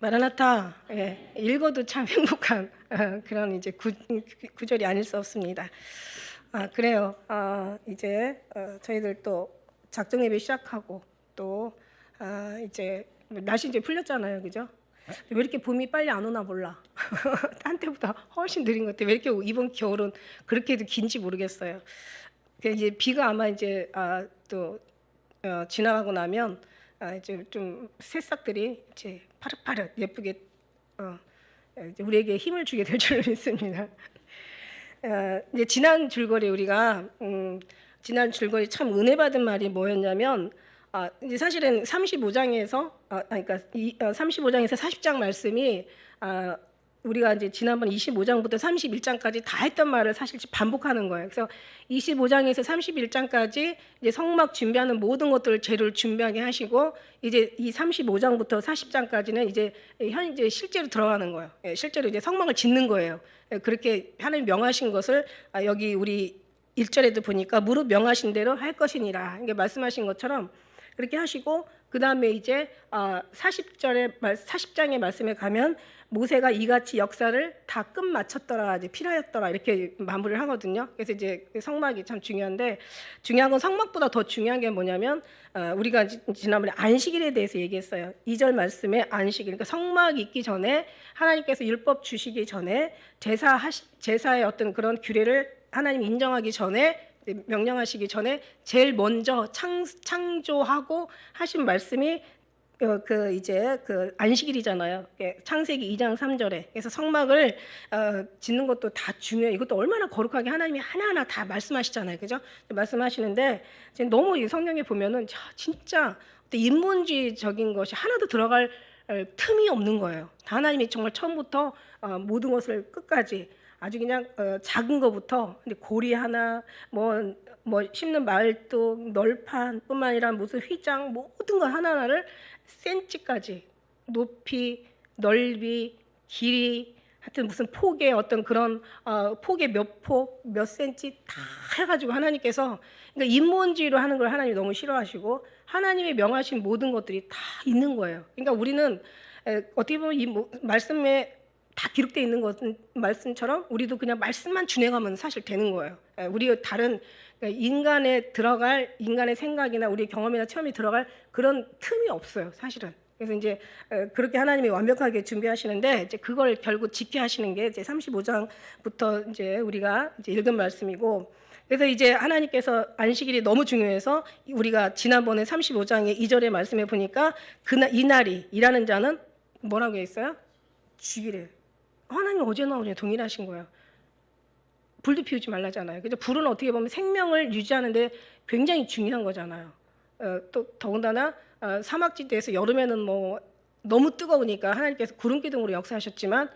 마라나타, 예, 읽어도 참 행복한 그런 이제 구절이 아닐 수 없습니다. 그래요. 이제 저희들 또 작정 예배 시작하고 또 이제 날씨 이제 풀렸잖아요, 그죠? 왜 이렇게 봄이 빨리 안 오나 몰라. 딴 때보다 훨씬 느린 것 같아. 왜 이렇게 이번 겨울은 그렇게도 긴지 모르겠어요. 이제 비가 아마 이제 또 지나가고 나면 이제 좀 새싹들이 이제 파릇파릇 예쁘게 이제 우리에게 힘을 주게 될 줄 믿습니다. 이제 지난 줄거리 우리가 지난 줄거리 참 은혜 받은 말이 뭐였냐면 이제 사실은 35장에서 그러니까 35장에서 40장 말씀이 우리가 이제 지난번 25장부터 31장까지 다 했던 말을 사실 반복하는 거예요. 그래서 25장에서 31장까지 이제 성막 준비하는 모든 것들을 재료를 준비하게 하시고 이제 이 35장부터 40장까지는 이제 현재 실제로 들어가는 거예요. 실제로 이제 성막을 짓는 거예요. 그렇게 하나님 명하신 것을 여기 우리 1절에도 보니까 무릇 명하신 대로 할 것이니라. 이게 말씀하신 것처럼 그렇게 하시고 그다음에 이제 40장의 말씀에 가면 모세가 이같이 역사를 다 끝마쳤더라, 이제 필하였더라 이렇게 마무리를 하거든요. 그래서 이제 성막이 참 중요한데 중요한 건 성막보다 더 중요한 게 뭐냐면 우리가 지난번에 안식일에 대해서 얘기했어요. 2절 말씀에 안식일, 그러니까 성막이 있기 전에 하나님께서 율법 주시기 전에 제사의 어떤 그런 규례를 하나님 인정하기 전에 명령하시기 전에 제일 먼저 창조하고 하신 말씀이 이제 안식일이잖아요. 창세기 2장 3절에. 그래서 성막을 짓는 것도 다 중요해요. 이것도 얼마나 거룩하게 하나님이 하나하나 다 말씀하시잖아요. 그죠? 말씀하시는데 지금 너무 이 성경에 보면은 진짜 인본주의적인 것이 하나도 들어갈 틈이 없는 거예요. 하나님이 정말 처음부터 모든 것을 끝까지 아주 그냥 작은 거부터 고리 하나 뭐 심는 말뚝 널판뿐만 아니라 무슨 휘장 모든 거 하나하나를 센치까지 높이 넓이 길이 하여튼 무슨 폭의 어떤 그런 폭의 몇 센치 다 해가지고 하나님께서 그러니까 인본주의로 하는 걸 하나님이 너무 싫어하시고 하나님이 명하신 모든 것들이 다 있는 거예요. 그러니까 우리는 어떻게 보면 이 말씀에 다 기록되어 있는 것은 말씀처럼 우리도 그냥 말씀만 준행하면 사실 되는 거예요. 우리가 다른 인간의 생각이나 우리의 경험이나 체험이 들어갈 그런 틈이 없어요, 사실은. 그래서 이제 그렇게 하나님이 완벽하게 준비하시는데 이제 그걸 결국 지켜야 하시는 게 이제 35장부터 이제 우리가 이제 읽은 말씀이고 그래서 이제 하나님께서 안식일이 너무 중요해서 우리가 지난번에 35장의 2절의 말씀에 보니까 이날이 일하는 자는 뭐라고 했어요? 주일에. 하나님 어제나 오늘 동일하신 거예요. 불도 피우지 말라잖아요. 그죠? 불은 어떻게 보면 생명을 유지하는데 굉장히 중요한 거잖아요. 또 더군다나 사막지대에서 여름에는 뭐 너무 뜨거우니까 하나님께서 구름 기둥으로 역사하셨지만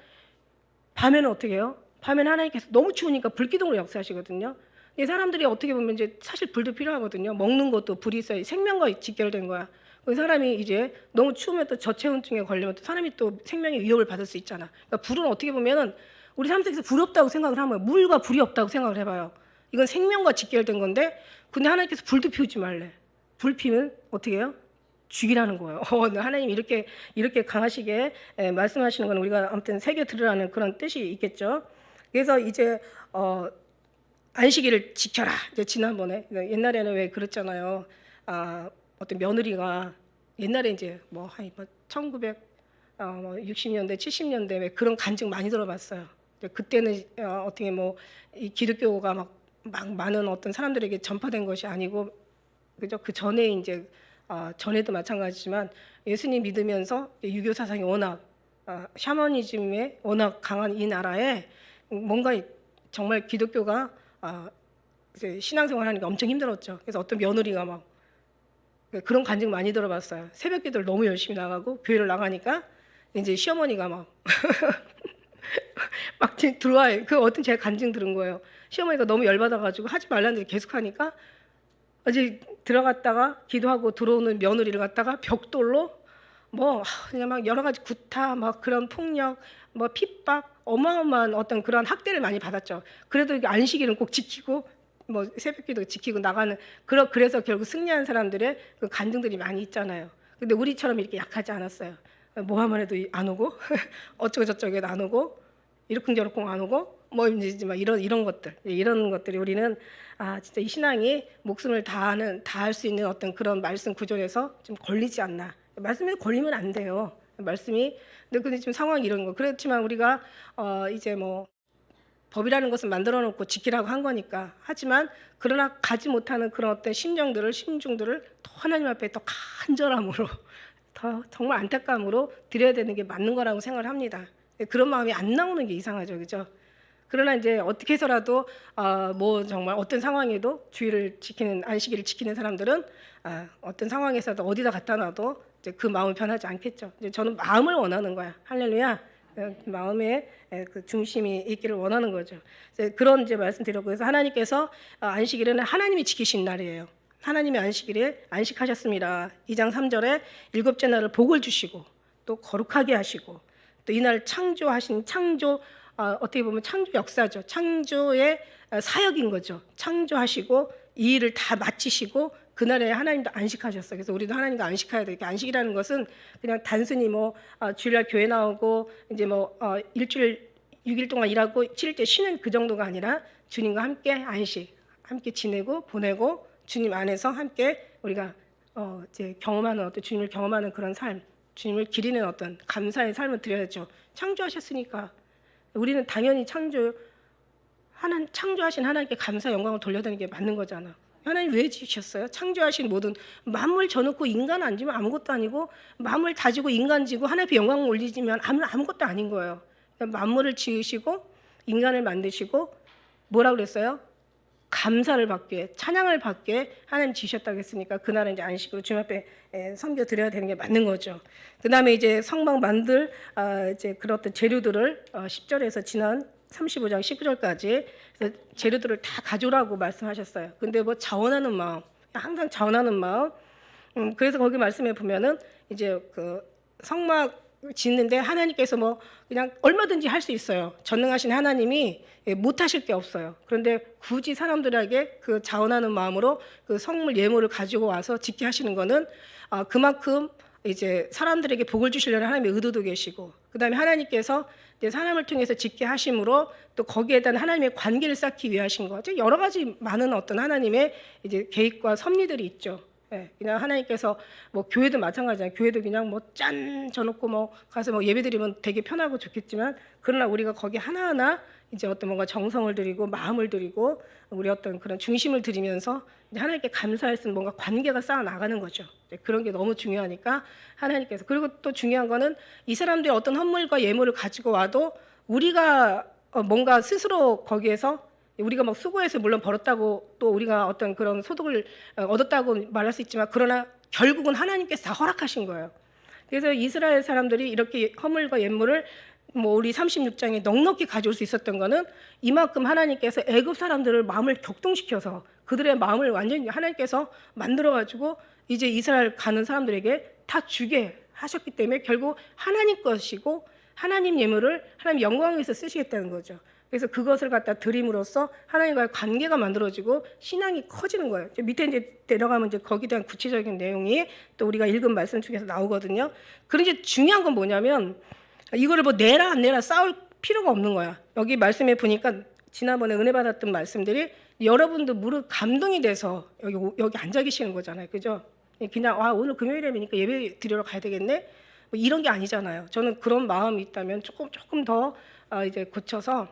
밤에는 어떻게 해요? 밤에는 하나님께서 너무 추우니까 불 기둥으로 역사하시거든요. 이 사람들이 어떻게 보면 이제 사실 불도 필요하거든요. 먹는 것도 불이 있어야 생명과 직결된 거야. 그 사람이 이제 너무 추우면 또 저체온증에 걸리면 또 사람이 또 생명의 위협을 받을 수 있잖아. 그러니까 불은 어떻게 보면은 우리 삶 속에서 불이 없다고 생각을 하면 물과 불이 없다고 생각을 해봐요. 이건 생명과 직결된 건데 근데 하나님께서 불도 피우지 말래. 불 피면 어떻게 해요? 죽이라는 거예요. 하나님이 이렇게 강하시게 말씀하시는 건 우리가 아무튼 새겨 들으라는 그런 뜻이 있겠죠. 그래서 이제 안식일을 지켜라. 이제 지난번에 옛날에는 왜 그랬잖아요. 어떤 며느리가 옛날에 이제 뭐 한 1960년대 70년대 왜 그런 간증 많이 들어봤어요. 그때는 어떻게 뭐 이 기독교가 막 많은 어떤 사람들에게 전파된 것이 아니고 그죠? 그 전에 이제 전에도 마찬가지지만 예수님 믿으면서 유교 사상이 워낙 샤머니즘에 워낙 강한 이 나라에 뭔가 정말 기독교가 이제 신앙생활하니까 엄청 힘들었죠. 그래서 어떤 며느리가 막 그런 간증 많이 들어봤어요. 새벽기도를 너무 열심히 나가고 교회를 나가니까 이제 시어머니가 막 들어와요. 그 어떤 제가 간증 들은 거예요. 시어머니가 너무 열받아가지고 하지 말라는 데 계속 하니까 어제 들어갔다가 기도하고 들어오는 며느리를 갖다가 벽돌로 뭐 그냥 막 여러 가지 구타 막 그런 폭력 뭐 핍박 어마어마한 어떤 그런 학대를 많이 받았죠. 그래도 안식일은 꼭 지키고 뭐 새벽기도 지키고 나가는 그래서 결국 승리한 사람들의 그 간증들이 많이 있잖아요. 근데 우리처럼 이렇게 약하지 않았어요. 뭐 하면 해도 안 오고 어쩌고 저쩌고 안 오고 이러쿵저러쿵 안 오고 뭐 이제 막 이런 것들 이런 것들이 우리는 진짜 이 신앙이 목숨을 다할 수 있는 어떤 그런 말씀 구절에서 좀 걸리지 않나. 말씀에 걸리면 안 돼요. 말씀이 근데 지금 상황이 이런 거 그렇지만 우리가 이제 뭐 법이라는 것은 만들어 놓고 지키라고 한 거니까 하지만 그러나 가지 못하는 그런 어떤 심중들을 더 하나님 앞에 더 간절함으로 더 정말 안타까움으로 드려야 되는 게 맞는 거라고 생각을 합니다. 그런 마음이 안 나오는 게 이상하죠, 그죠? 그러나 이제 어떻게 해서라도 뭐 정말 어떤 상황에도 주의를 지키는 안식일을 지키는 사람들은 어떤 상황에서도 어디다 갖다 놔도 이제 그 마음이 변하지 않겠죠. 이제 저는 마음을 원하는 거야. 할렐루야. 마음에 그 중심이 있기를 원하는 거죠. 그런 이제 말씀드렸고 그래서 하나님께서 안식일은 하나님이 지키신 날이에요. 하나님이 안식일에 안식하셨습니다. 2장 3절에 일곱째 날을 복을 주시고 또 거룩하게 하시고 또 이날 창조하신 창조 어떻게 보면 창조 역사죠. 창조의 사역인 거죠. 창조하시고 이 일을 다 마치시고 그날에 하나님도 안식하셨어요. 그래서 우리도 하나님과 안식해야 돼. 안식이라는 것은 그냥 단순히 뭐 주일날 교회 나오고 이제 뭐 일주일 6일 동안 일하고 7일째 쉬는 그 정도가 아니라 주님과 함께 안식, 함께 지내고 보내고 주님 안에서 함께 우리가 이제 경험하는 어떤 주님을 경험하는 그런 삶, 주님을 기리는 어떤 감사의 삶을 드려야죠. 창조하셨으니까 우리는 당연히 창조하신 하나님께 감사 영광을 돌려드리는 게 맞는 거잖아. 하나님 왜 지으셨어요? 창조하신 모든 만물 져놓고 인간 안 지면 아무것도 아니고 만물 다지고 인간 지고 하나님께 영광을 올리지면 아무것도 아닌 거예요. 만물을 지으시고 인간을 만드시고 뭐라고 그랬어요? 감사를 받게 찬양을 받게 하나님 지으셨다고 했으니까 그날은 이제 안식으로 주님 앞에 섬겨 드려야 되는 게 맞는 거죠. 그다음에 이제 성막 만들 이제 그런 어떤 재료들을 10절에서 지난 35장 19절까지 재료들을 다 가져오라고 말씀하셨어요. 근데 뭐 자원하는 마음, 항상 자원하는 마음. 그래서 거기 말씀에 보면은 이제 그 성막 짓는데 하나님께서 뭐 그냥 얼마든지 할 수 있어요. 전능하신 하나님이 못 하실 게 없어요. 그런데 굳이 사람들에게 그 자원하는 마음으로 그 성물 예물을 가지고 와서 짓게 하시는 거는 그만큼 이제 사람들에게 복을 주시려는 하나님의 의도도 계시고 그다음에 하나님께서 이제 사람을 통해서 짓게 하심으로 또 거기에 대한 하나님의 관계를 쌓기 위하신 거죠. 여러 가지 많은 어떤 하나님의 이제 계획과 섭리들이 있죠. 그냥 하나님께서 뭐 교회도 마찬가지잖아요. 교회도 그냥 뭐 짠 져놓고 뭐 가서 뭐 예배드리면 되게 편하고 좋겠지만 그러나 우리가 거기 하나하나 이제 어떤 뭔가 정성을 들이고 마음을 들이고 우리 어떤 그런 중심을 들이면서 이제 하나님께 감사할 수 있는 뭔가 관계가 쌓아 나가는 거죠. 그런 게 너무 중요하니까 하나님께서 그리고 또 중요한 거는 이 사람들이 어떤 헌물과 예물을 가지고 와도 우리가 뭔가 스스로 거기에서 우리가 막 수고해서 물론 벌었다고 또 우리가 어떤 그런 소득을 얻었다고 말할 수 있지만 그러나 결국은 하나님께서 다 허락하신 거예요. 그래서 이스라엘 사람들이 이렇게 허물과 예물을 뭐 우리 36장에 넉넉히 가져올 수 있었던 거는 이만큼 하나님께서 애굽 사람들을 마음을 격동시켜서 그들의 마음을 완전히 하나님께서 만들어 가지고 이제 이스라엘 가는 사람들에게 다 주게 하셨기 때문에 결국 하나님 것이고 하나님 예물을 하나님 영광을 위해서 쓰시겠다는 거죠. 그래서 그것을 갖다 드림으로써 하나님과의 관계가 만들어지고 신앙이 커지는 거예요. 밑에 이제 내려가면 이제 거기에 대한 구체적인 내용이 또 우리가 읽은 말씀 중에서 나오거든요. 그런데 이제 중요한 건 뭐냐면 이거를 뭐 내라 안 내라 싸울 필요가 없는 거야. 여기 말씀에 보니까 지난번에 은혜 받았던 말씀들이 여러분도 무릇 감동이 돼서 여기 앉아 계시는 거잖아요. 그죠? 그냥 오늘 금요일이니까 예배 드리러 가야 되겠네. 뭐 이런 게 아니잖아요. 저는 그런 마음이 있다면 조금 더 이제 고쳐서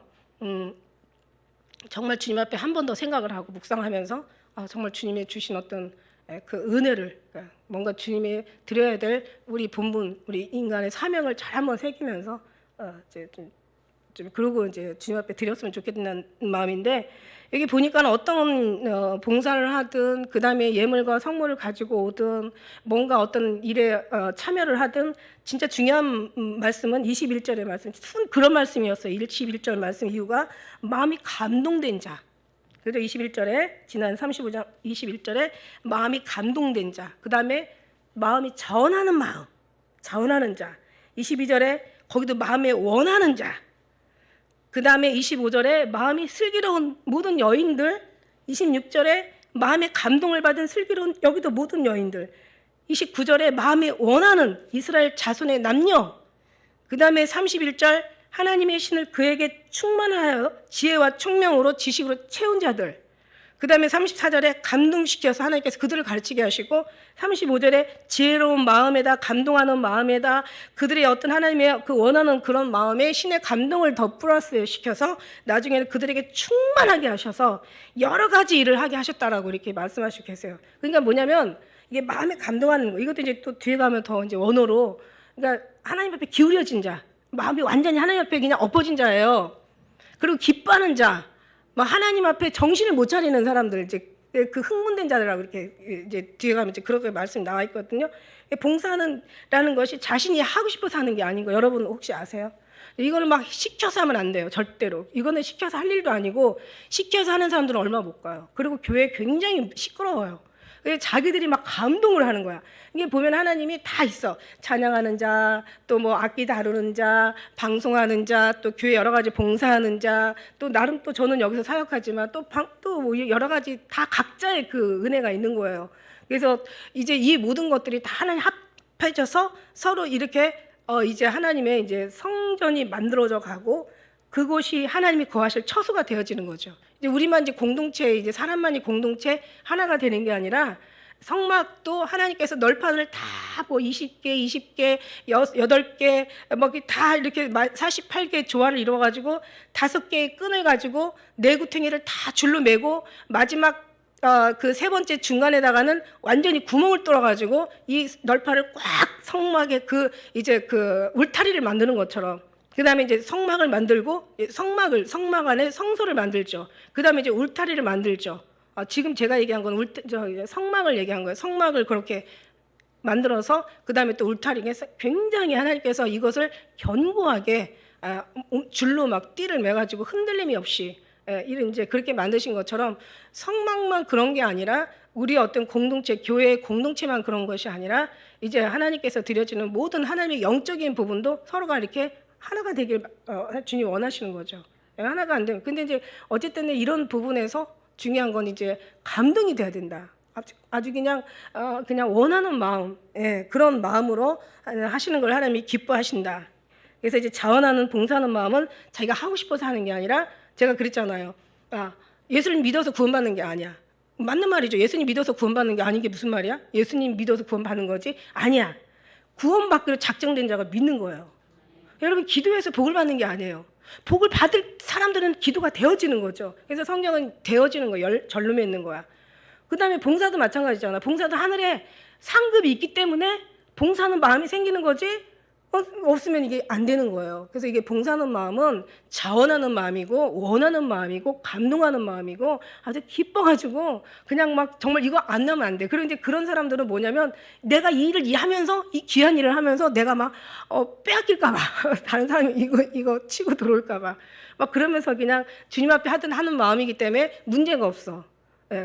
정말 주님 앞에 한 번 더 생각을 하고 묵상하면서 정말 주님의 주신 어떤 그 은혜를 뭔가 주님이 드려야 될 우리 본분, 우리 인간의 사명을 잘 한번 새기면서 이제 좀 그러고 이제 주님 앞에 드렸으면 좋겠다는 마음인데 여기 보니까 어떤 봉사를 하든 그 다음에 예물과 성물을 가지고 오든 뭔가 어떤 일에 참여를 하든 진짜 중요한 말씀은 21절의 말씀, 그런 말씀이었어요. 21절 말씀 이유가 마음이 감동된 자. 그래서 21절에 지난 35장 21절에 마음이 감동된 자. 그 다음에 마음이 자원하는 마음, 자원하는 자. 22절에 거기도 마음에 원하는 자. 그 다음에 25절에 마음이 슬기로운 모든 여인들, 26절에 마음의 감동을 받은 슬기로운 여기도 모든 여인들. 29절에 마음에 원하는 이스라엘 자손의 남녀, 그 다음에 31절 하나님의 신을 그에게 충만하여 지혜와 총명으로 지식으로 채운 자들, 그 다음에 34절에 감동시켜서 하나님께서 그들을 가르치게 하시고, 35절에 지혜로운 마음에다 감동하는 마음에다 그들의 어떤 하나님의 그 원하는 그런 마음에 신의 감동을 더 플러스 시켜서 나중에는 그들에게 충만하게 하셔서 여러 가지 일을 하게 하셨다라고 이렇게 말씀하시고 계세요. 그러니까 뭐냐면 이게 마음에 감동하는 거, 이것도 이제 또 뒤에 가면 더 이제 원어로, 그러니까 하나님 앞에 기울여진 자, 마음이 완전히 하나님 앞에 그냥 엎어진 자예요. 그리고 기뻐하는 자, 막 하나님 앞에 정신을 못 차리는 사람들, 이제 그 흥분된 자들하고 이렇게 이제 뒤에 가면 이제 그렇게 말씀이 나와 있거든요. 봉사하는라는 것이 자신이 하고 싶어서 하는 게 아닌 거 여러분 혹시 아세요? 이거는 막 시켜서 하면 안 돼요, 절대로. 이거는 시켜서 할 일도 아니고 시켜서 하는 사람들은 얼마 못 가요. 그리고 교회 굉장히 시끄러워요. 자기들이 막 감동을 하는 거야. 이게 보면 하나님이 다 있어. 찬양하는 자, 또 뭐 악기 다루는 자, 방송하는 자, 또 교회 여러 가지 봉사하는 자, 또 나름 또 저는 여기서 사역하지만 또 뭐 여러 가지 다 각자의 그 은혜가 있는 거예요. 그래서 이제 이 모든 것들이 다 하나님 합해져서 서로 이렇게 이제 하나님의 이제 성전이 만들어져 가고 그곳이 하나님이 거하실 처소가 되어지는 거죠. 이제 우리만 이제 공동체, 이제 사람만이 공동체 하나가 되는 게 아니라 성막도 하나님께서 널판을 다 뭐 20개, 8개, 뭐 다 이렇게 48개 조화를 이루어 가지고 5개의 끈을 가지고 네 구탱이를 다 줄로 매고 마지막 그 세 번째 중간에다가는 완전히 구멍을 뚫어 가지고 이 널판을 꽉 성막에 그 이제 그 울타리를 만드는 것처럼, 그 다음에 이제 성막을 만들고 성막 안에 성소를 만들죠. 그 다음에 이제 울타리를 만들죠. 지금 제가 얘기한 건 성막을 얘기한 거예요. 성막을 그렇게 만들어서 그 다음에 또 울타리에서 굉장히 하나님께서 이것을 견고하게 줄로 막 띠를 매가지고 흔들림이 없이 이런 이제 그렇게 만드신 것처럼 성막만 그런 게 아니라 우리 어떤 공동체, 교회의 공동체만 그런 것이 아니라 이제 하나님께서 드려지는 모든 하나님의 영적인 부분도 서로가 이렇게 하나가 되길 주님 원하시는 거죠. 하나가 안 되면. 근데 이제 어쨌든 이런 부분에서 중요한 건 이제 감동이 돼야 된다. 아주 그냥 원하는 마음, 그런 마음으로 하시는 걸 하나님이 기뻐하신다. 그래서 이제 자원하는 봉사하는 마음은 자기가 하고 싶어서 하는 게 아니라, 제가 그랬잖아요. 예수님 믿어서 구원받는 게 아니야. 맞는 말이죠. 예수님 믿어서 구원받는 게 아닌 게 무슨 말이야? 예수님 믿어서 구원받는 거지? 아니야. 구원받기로 작정된 자가 믿는 거예요. 여러분, 기도해서 복을 받는 게 아니에요. 복을 받을 사람들은 기도가 되어지는 거죠. 그래서 성경은 되어지는 거예요. 절로 맺는 거야. 그 다음에 봉사도 마찬가지잖아. 봉사도 하늘에 상급이 있기 때문에 봉사하는 마음이 생기는 거지, 없으면 이게 안 되는 거예요. 그래서 이게 봉사하는 마음은 자원하는 마음이고 원하는 마음이고 감동하는 마음이고 아주 기뻐가지고 그냥 막 정말 이거 안 나면 안 돼. 그리고 이제 그런 사람들은 뭐냐면 내가 이 일을 하면서, 이 귀한 일을 하면서 내가 막 빼앗길까봐 다른 사람이 이거 치고 들어올까봐 막 그러면서 그냥 주님 앞에 하는 마음이기 때문에 문제가 없어.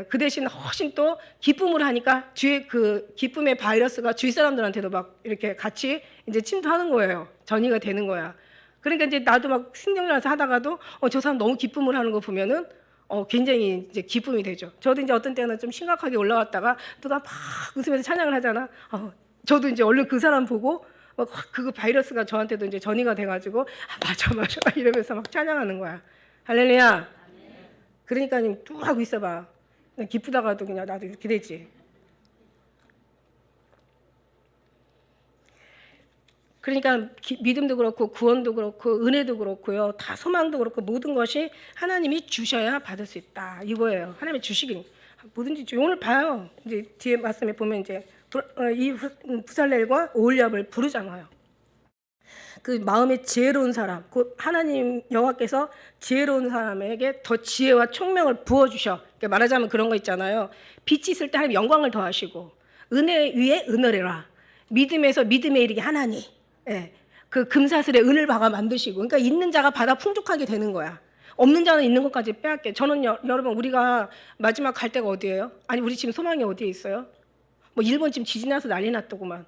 그 대신 훨씬 또 기쁨을 하니까 주의 그 기쁨의 바이러스가 주위 사람들한테도 막 이렇게 같이 이제 침투하는 거예요. 전이가 되는 거야. 그러니까 이제 나도 막 신경나서 하다가도 저 사람 너무 기쁨을 하는 거 보면은 굉장히 이제 기쁨이 되죠. 저도 이제 어떤 때는 좀 심각하게 올라왔다가 누가 막 웃으면서 찬양을 하잖아. 저도 이제 얼른 그 사람 보고 그 바이러스가 저한테도 이제 전이가 돼가지고 맞아 이러면서 막 찬양하는 거야. 할렐루야. 그러니까 쭉 하고 있어봐. 기쁘다가도 그냥 나도 이렇게 되지. 그러니까 믿음도 그렇고 구원도 그렇고 은혜도 그렇고요, 다 소망도 그렇고 모든 것이 하나님이 주셔야 받을 수 있다, 이거예요. 하나님이 주시긴 뭐든지 오늘 봐요. 이제 뒤에 말씀에 보면 이제 이 부살렐과 오홀리압을 부르잖아요. 그 마음에 지혜로운 사람, 곧 하나님 여호와께서 지혜로운 사람에게 더 지혜와 총명을 부어주셔. 그러니까 말하자면 그런 거 있잖아요. 빛이 있을 때 하나님 영광을 더하시고, 은혜 위에 은혜라, 믿음에서 믿음에 이르게 하나니, 그 금사슬에 은을 박아 만드시고, 그러니까 있는 자가 받아 풍족하게 되는 거야. 없는 자는 있는 것까지 빼앗게. 저는 여러분, 우리가 마지막 갈 데가 어디예요? 아니, 우리 지금 소망이 어디에 있어요? 뭐 일본 지금 지진 나서 난리 났더구만.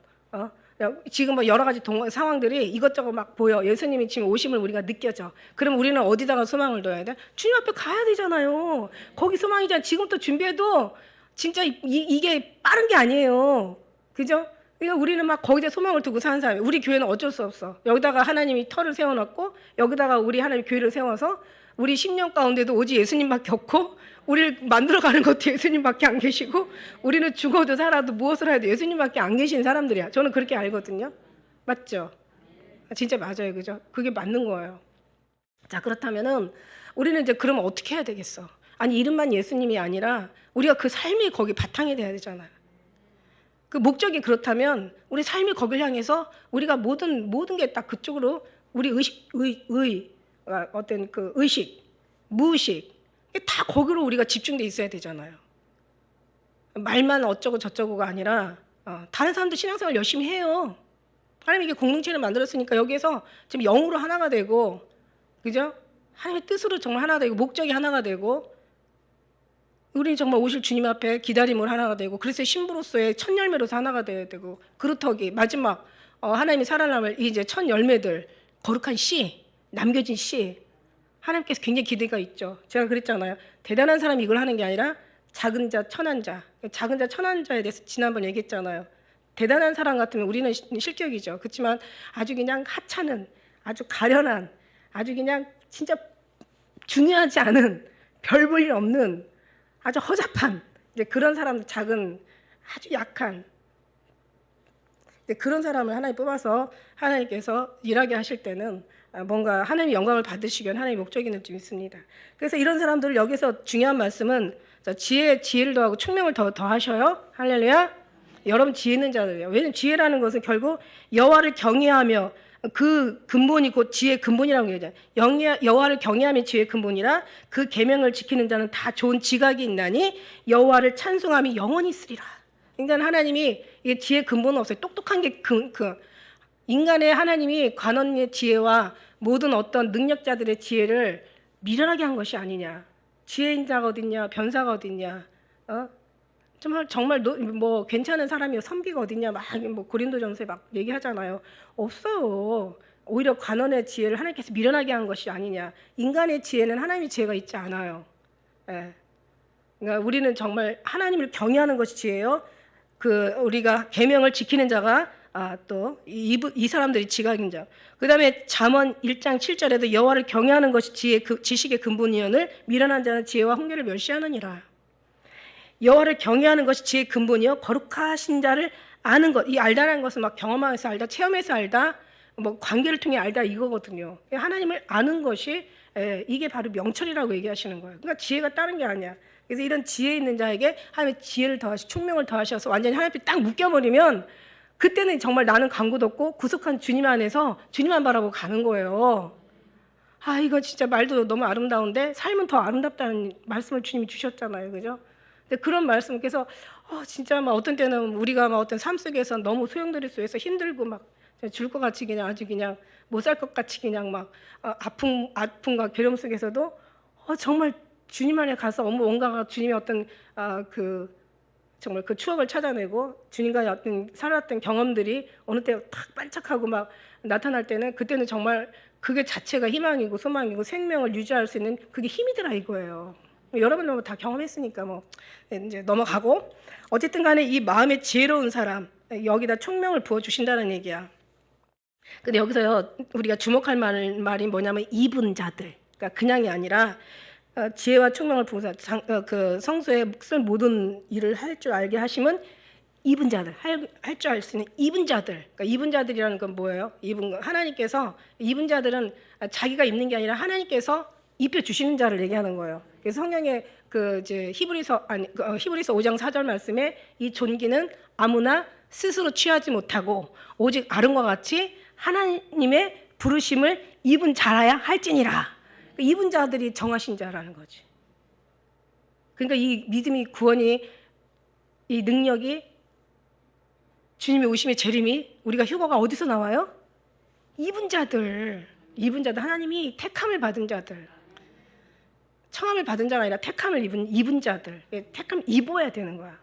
지금 뭐 여러 가지 상황들이 이것저것 막 보여. 예수님이 지금 오심을 우리가 느껴져. 그럼 우리는 어디다가 소망을 둬야 돼? 주님 앞에 가야 되잖아요. 거기 소망이잖아. 지금 또 준비해도 진짜 이게 빠른 게 아니에요. 그죠? 그러니까 우리는 막 거기다 소망을 두고 사는 사람이에요. 우리 교회는 어쩔 수 없어. 여기다가 하나님이 터를 세워놨고 여기다가 우리 하나님 교회를 세워서 우리 10년 가운데도 오직 예수님밖에 없고 우리를 만들어가는 것도 예수님밖에 안 계시고 우리는 죽어도 살아도 무엇을 해도 예수님밖에 안 계신 사람들이야. 저는 그렇게 알거든요. 맞죠? 진짜 맞아요. 그죠? 그게 맞는 거예요. 자, 그렇다면은 우리는 이제 그러면 어떻게 해야 되겠어? 아니, 이름만 예수님이 아니라 우리가 그 삶이 거기 바탕이 돼야 되잖아요. 그 목적이 그렇다면 우리 삶이 거기를 향해서 우리가 모든 게 딱 그쪽으로 우리 어떤 그 의식, 무의식 다 거기로 우리가 집중돼 있어야 되잖아요. 말만 어쩌고 저쩌고가 아니라 다른 사람도 신앙생활 열심히 해요. 하나님 이게 공동체를 만들었으니까 여기에서 지금 영으로 하나가 되고, 그죠? 하나님의 뜻으로 정말 하나가 되고 목적이 하나가 되고 우리 정말 오실 주님 앞에 기다림을 하나가 되고 그리스도의 신부로서의 첫 열매로서 하나가 되어야 되고 그렇더기 마지막 하나님이 살아남을 이제 첫 열매들 거룩한 씨 남겨진 씨 하나님께서 굉장히 기대가 있죠. 제가 그랬잖아요. 대단한 사람이 이걸 하는 게 아니라 작은 자 천한 자 작은 자 천한 자에 대해서 지난번 얘기했잖아요. 대단한 사람 같으면 우리는 실격이죠. 그렇지만 아주 그냥 하찮은 아주 가련한 아주 그냥 진짜 중요하지 않은 별 볼 일 없는 아주 허접한 이제 그런 사람들 작은 아주 약한 이제 그런 사람을 하나님 뽑아서 하나님께서 일하게 하실 때는 뭔가 하나님의 영광을 받으시기 위한 하나님의 목적이 있는 좀 있습니다. 그래서 이런 사람들을 여기서 중요한 말씀은 지혜를 더하고 총명을 더하셔요. 할렐루야. 여러분 지혜 있는 자들이에요. 왜냐하면 지혜라는 것은 결국 여호와를 경외하며 그 근본이 곧 지혜의 근본이라고 얘기하잖아요. 여호와를 경외하며 지혜의 근본이라 그 계명을 지키는 자는 다 좋은 지각이 있나니 여호와를 찬송하며 영원히 있으리라. 그러니까 하나님이 이게 지혜의 근본은 없어요. 똑똑한 게 인간의 하나님이 관원의 지혜와 모든 어떤 능력자들의 지혜를 미련하게 한 것이 아니냐. 지혜인 자가 어딨냐, 변사가 어딨냐, 정말 뭐 괜찮은 사람이요 선비가 어딨냐 막 뭐 고린도전서에 막 얘기하잖아요. 없어요. 오히려 관원의 지혜를 하나님께서 미련하게 한 것이 아니냐. 인간의 지혜는 하나님의 지혜가 있지 않아요. 예. 그러니까 우리는 정말 하나님을 경외하는 것이 지혜예요. 우리가 계명을 지키는 자가 또 이 사람들이 지각인 자. 그다음에 잠언 1장 7절에도 여호와를 경외하는 것이 지식의 근본이오늘 미련한 자는 지혜와 훈계를 멸시하느니라. 여호와를 경외하는 것이 지혜의 근본이요 거룩하신 자를 아는 것. 이 알다라는 것은 막 경험해서 알다, 체험해서 알다, 뭐 관계를 통해 알다 이거거든요. 하나님을 아는 것이 이게 바로 명철이라고 얘기하시는 거예요. 그러니까 지혜가 다른 게 아니야. 그래서 이런 지혜 있는 자에게 하나님의 지혜를 총명을 더하셔서 완전히 하나님 앞에 딱 묶여버리면 그때는 정말 나는 강구도 없고 구속한 주님 안에서 주님만 바라보고 가는 거예요. 이거 진짜 말도 너무 아름다운데 삶은 더 아름답다는 말씀을 주님이 주셨잖아요. 그죠? 근데 그런 말씀께서 진짜 막 어떤 때는 우리가 막 어떤 삶 속에서 너무 소용돌이 속에서 힘들고 막 줄 것 같이 그냥 아주 그냥 못 살 것 같이 그냥 막 아픔과 괴로움 속에서도 정말 주님 안에 가서 뭔가가 주님의 어떤 정말 그 추억을 찾아내고 주님과 어떤 살았던 경험들이 어느 때 탁 반짝하고 막 나타날 때는 그때는 정말 그게 자체가 희망이고 소망이고 생명을 유지할 수 있는 그게 힘이더라 이거예요. 여러분 다 경험했으니까 뭐 이제 넘어가고 어쨌든 간에 이 마음에 지혜로운 사람 여기다 총명을 부어 주신다는 얘기야. 근데 여기서요 우리가 주목할 말이 뭐냐면 입은 자들. 그러니까 그냥이 아니라 지혜와 총명을 부어서 그 성소에 묵을 모든 일을 할 줄 알게 하시면 입은 자들 할 줄 알 수 있는 입은 자들. 그러니까 입은 자들이라는 건 뭐예요? 하나님께서 입은 자들은 자기가 입는 게 아니라 하나님께서 입혀 주시는 자를 얘기하는 거예요. 그래서 성경에 히브리서 5장 4절 말씀에 이 존귀는 아무나 스스로 취하지 못하고 오직 아름과 같이 하나님의 부르심을 입은 자라야 할지니라. 입은 자들이 정하신 자라는 거지. 그러니까 이 믿음이 구원이 이 능력이 주님의 오심의 재림이 우리가 휴거가 어디서 나와요? 입은 자들 하나님이 택함을 받은 자들. 청함을 받은 자가 아니라 택함을 입은 자들. 택함 입어야 되는 거야.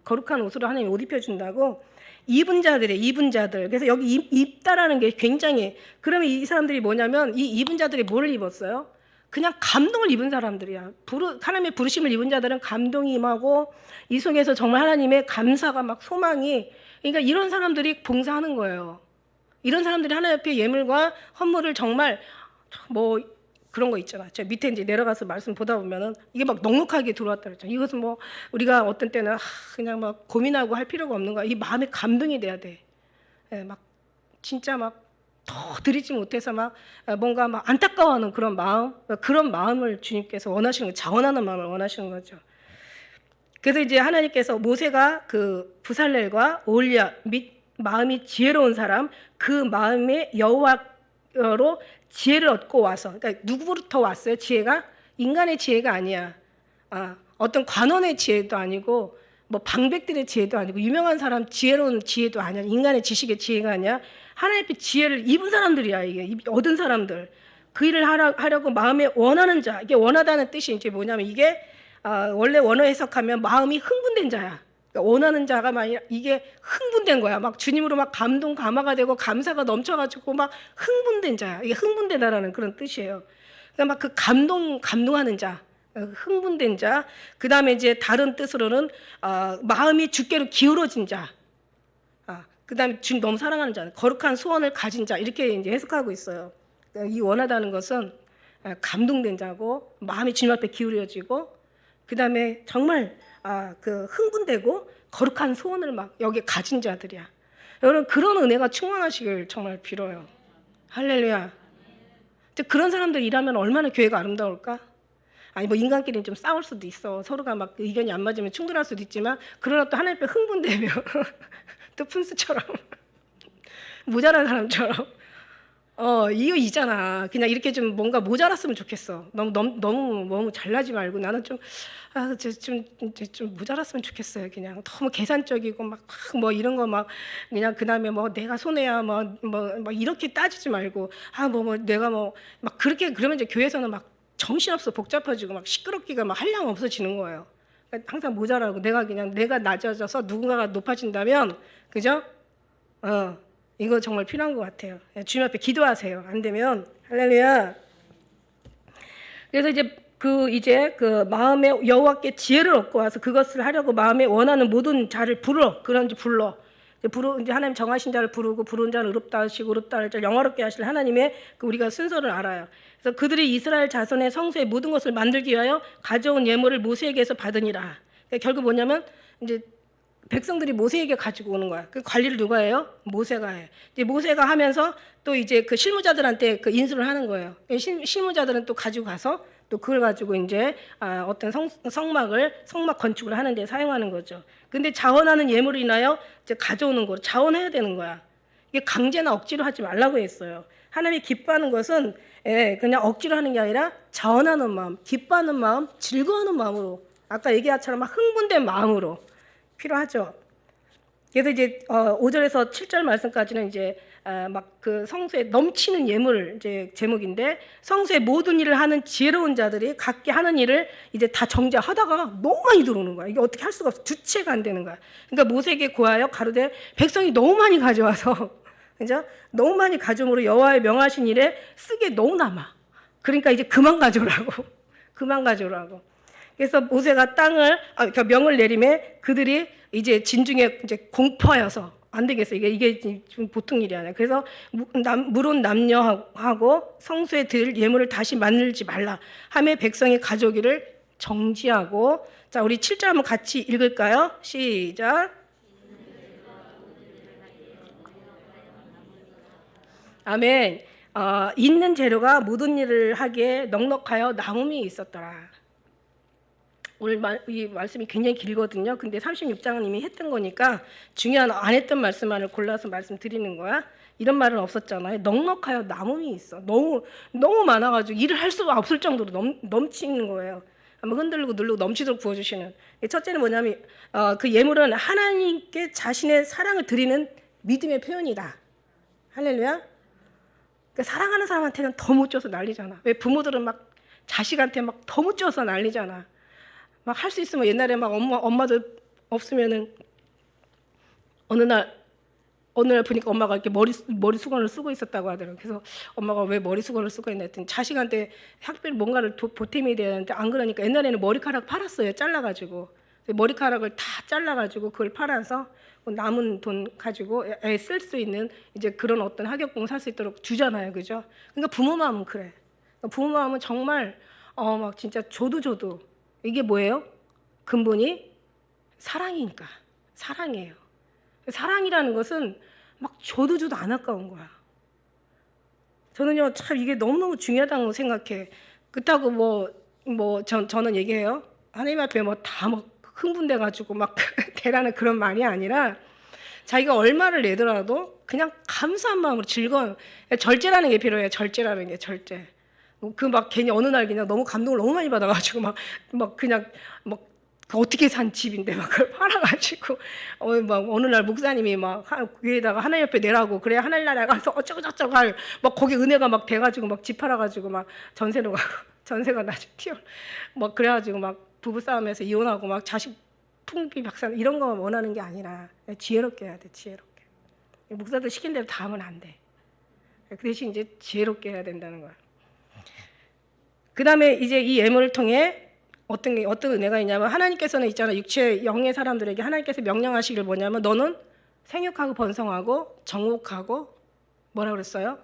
거룩한 옷으로 하나님이 옷 입혀준다고. 입은 자들. 그래서 여기 입다라는 게 굉장히 그러면 이 사람들이 뭐냐면 이 입은 자들이 뭐를 입었어요? 그냥 감동을 입은 사람들이야. 하나님의 부르심을 입은 자들은 감동이 임하고 이 속에서 정말 하나님의 감사가 막 소망이 그러니까 이런 사람들이 봉사하는 거예요. 이런 사람들이 하나님 앞에 예물과 헌물을 정말 뭐 그런 거 있잖아. 저 밑에 이제 내려가서 말씀 보다 보면은 이게 막 넉넉하게 들어왔다 그랬잖아. 이것은 뭐 우리가 어떤 때는 그냥 막 고민하고 할 필요가 없는 거야. 이 마음에 감동이 돼야 돼. 예, 막 진짜 막 더 드리지 못해서 막 뭔가 막 안타까워하는 그런 마음을 주님께서 원하시는 거, 자원하는 마음을 원하시는 거죠. 그래서 이제 하나님께서 모세가 그 부살렐과 오홀리압 및 마음이 지혜로운 사람, 그 마음에 여호와로 지혜를 얻고 와서, 그러니까 누구부터 왔어요? 지혜가 인간의 지혜가 아니야. 어떤 관원의 지혜도 아니고 뭐 방백들의 지혜도 아니고 유명한 사람 지혜로운 지혜도 아니야. 인간의 지식의 지혜가 아니야. 하나님의 지혜를 입은 사람들이야. 이게 얻은 사람들. 그 일을 하려고 마음에 원하는 자. 이게 원하다는 뜻이 이제 뭐냐면 이게 원래 원어 해석하면 마음이 흥분된 자야. 그러니까 원하는 자가 아니라 이게 흥분된 거야. 막 주님으로 막 감동 감화가 되고 감사가 넘쳐가지고 막 흥분된 자야. 이게 흥분되다라는 그런 뜻이에요. 그러니까 막 그 감동하는 자. 흥분된 자, 그 다음에 이제 다른 뜻으로는 마음이 주께로 기울어진 자, 그 다음에 주님 너무 사랑하는 자, 거룩한 소원을 가진 자 이렇게 이제 해석하고 있어요. 그러니까 이 원하다는 것은 감동된 자고 마음이 주님 앞에 기울여지고 그 다음에 정말 그 흥분되고 거룩한 소원을 막 여기 가진 자들이야. 여러분 그런 은혜가 충만하시길 정말 빌어요. 할렐루야. 그런 사람들 일하면 얼마나 교회가 아름다울까? 아니 뭐 인간끼리는 좀 싸울 수도 있어. 서로가 막 의견이 안 맞으면 충돌할 수도 있지만 그러나 또 하나님 앞에 흥분되면 또 푼수처럼 모자란 사람처럼 이잖아. 그냥 이렇게 좀 뭔가 모자랐으면 좋겠어. 너무 잘나지 말고 나는 좀 모자랐으면 좋겠어요. 그냥 너무 계산적이고 막 뭐 이런 거 막 그냥 그다음에 뭐 내가 손해야 뭐 이렇게 따지지 말고 내가 뭐 막 그렇게 그러면 이제 교회에서는 막 정신없어 복잡해지고 막 시끄럽기가 막 한량 없어지는 거예요. 그러니까 항상 모자라고 내가 낮아져서 누군가가 높아진다면 그죠? 이거 정말 필요한 것 같아요. 주님 앞에 기도하세요. 안 되면 할렐루야. 그래서 이제 그 마음에 여호와께 지혜를 얻고 와서 그것을 하려고 마음에 원하는 모든 자를 불러. 이제 하나님 정하신 자를 부르는 자는 의롭다 하시고 의롭다 할 자 영화롭게 하실 하나님의 우리가 순서를 알아요. 그래서 그들이 이스라엘 자손의 성소의 모든 것을 만들기 위하여 가져온 예물을 모세에게서 받으니라. 그러니까 결국 뭐냐면 이제 백성들이 모세에게 가지고 오는 거야. 그 관리를 누가 해요? 모세가 해. 이제 모세가 하면서 또 이제 그 실무자들한테 그 인수를 하는 거예요. 실무자들은 또 가지고 가서 또 그걸 가지고 이제 어떤 성막 건축을 하는 데 사용하는 거죠. 근데 자원하는 예물을 인하여 이제 가져오는 거 자원해야 되는 거야. 이게 강제나 억지로 하지 말라고 했어요. 하나님이 기뻐하는 것은 그냥 억지로 하는 게 아니라 자원하는 마음, 기뻐하는 마음, 즐거워하는 마음으로 아까 얘기한 것처럼 막 흥분된 마음으로 필요하죠. 그래서 이제 5절에서 7절 말씀까지는 이제 막 그 성소에 넘치는 예물 이제 제목인데 성소의 모든 일을 하는 지혜로운 자들이 각기 하는 일을 이제 다 정죄하다가 너무 많이 들어오는 거야. 이게 어떻게 할 수가 없어. 주체가 안 되는 거야. 그러니까 모세에게 고하여 가로되 백성이 너무 많이 가져와서 그죠? 너무 많이 가져옴으로 여호와의 명하신 일에 쓰기에 너무 남아. 그러니까 이제 그만 가져오라고. 그래서 모세가 그러니까 명을 내림에 그들이 이제 진중에 이제 공포하여서 안 되겠어. 이게 좀 보통 일이 아니야. 그래서 물은 남녀하고 성소에 들 예물을 다시 만들지 말라. 하며 백성이 가져오기를 정지하고. 자, 우리 7절 한번 같이 읽을까요? 시작. 아멘. 있는 재료가 모든 일을 하기에 넉넉하여 남음이 있었더라. 오늘 이 말씀이 굉장히 길거든요. 근데 36장은 이미 했던 거니까 중요한 안 했던 말씀만을 골라서 말씀드리는 거야. 이런 말은 없었잖아요. 넉넉하여 남음이 있어. 너무 많아가지고 일을 할 수가 없을 정도로 넘치는 거예요. 한번 흔들고 누르고 넘치도록 부어주시는. 첫째는 뭐냐면 그 예물은 하나님께 자신의 사랑을 드리는 믿음의 표현이다. 할렐루야. 그러니까 사랑하는 사람한테는 더 못 줘서 난리잖아. 왜 부모들은 막 자식한테 막 더 못 줘서 난리잖아. 막 할 수 있으면 옛날에 막 엄마들 없으면은 어느 날 보니까 엄마가 이렇게 머리 수건을 쓰고 있었다고 하더라고요. 그래서 엄마가 왜 머리 수건을 쓰고 있나 했더니 자식한테 학비를 뭔가를 보탬이 돼야 되는데 안 그러니까 옛날에는 머리카락 팔았어요. 잘라가지고. 머리카락을 다 잘라가지고 그걸 팔아서 남은 돈 가지고 애 쓸 수 있는 이제 그런 어떤 학용품 살 수 있도록 주잖아요, 그죠? 그러니까 부모 마음은 그래. 부모 마음은 정말 막 진짜 줘도 이게 뭐예요? 근본이 사랑이니까. 사랑이에요. 사랑이라는 것은 막 줘도 안 아까운 거야. 저는요 참 이게 너무너무 중요하다고 생각해. 그렇다고 저는 얘기해요. 하나님 앞에 다 흥분돼 가지고 막 대라는 그런 말이 아니라 자기가 얼마를 내더라도 그냥 감사한 마음으로 즐거운 절제라는 게 필요해요. 절제라는 게 절제. 괜히 어느 날 그냥 너무 감동을 너무 많이 받아가지고 그냥 어떻게 산 집인데 그걸 팔아가지고 어느 날 목사님이 위에다가 하나님 옆에 내라고 그래 하나님 나라에 가서 어쩌고 저쩌고 거기 은혜가 돼가지고 집 팔아가지고 전세로 가고 전세가 나중에 튀어 그래가지고 부부 싸움에서 이혼하고 자식 풍비 박산 이런 거 원하는 게 아니라 지혜롭게 해야 돼. 지혜롭게. 목사들 시킨 대로 다 하면 안 돼. 그 대신 이제 지혜롭게 해야 된다는 거야. 그 다음에 이제 이 예물을 통해 어떤 은혜가 있냐면 하나님께서는 있잖아 육체 영의 사람들에게 하나님께서 명령하시길 뭐냐면 너는 생육하고 번성하고 정복하고 뭐라 그랬어요?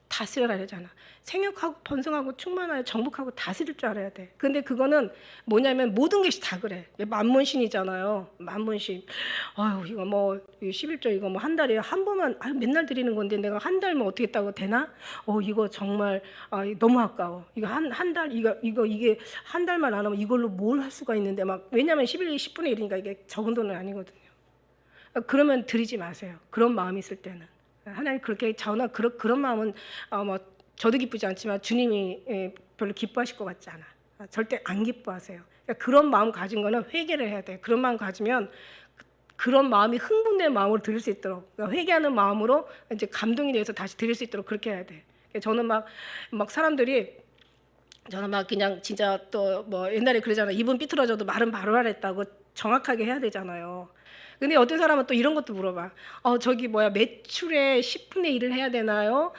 다스려라 이러잖아. 생육하고 번성하고 충만하여 정복하고 다스릴 줄 알아야 돼. 근데 그거는 뭐냐면 모든 것이 다 그래. 만문신이잖아요. 만문신. 아유 이거 11조 이거 한 달에 한 번만 맨날 드리는 건데 내가 한 달만 어떻게 했다고 되나? 이거 정말 너무 아까워. 이거 한 달 이게 한 달만 안 하면 이걸로 뭘 할 수가 있는데 왜냐면 10분의 1이니까 이게 적은 돈은 아니거든요. 그러면 드리지 마세요. 그런 마음이 있을 때는. 하나님 그렇게 그런 마음은 저도 기쁘지 않지만 주님이 별로 기뻐하실 것 같지 않아. 절대 안 기뻐하세요. 그러니까 그런 마음 가진 거는 회개를 해야 돼. 그런 마음 가지면 그런 마음이 흥분된 마음으로 드릴 수 있도록 그러니까 회개하는 마음으로 이제 감동이 돼서 다시 드릴 수 있도록 그렇게 해야 돼. 저는 사람들이 저는 그냥 진짜 또 옛날에 그러잖아. 입은 삐뚤어져도 말은 바로 하랬다고 정확하게 해야 되잖아요. 근데 어떤 사람은 또 이런 것도 물어봐. 매출의 10분의 1을 해야 되나요?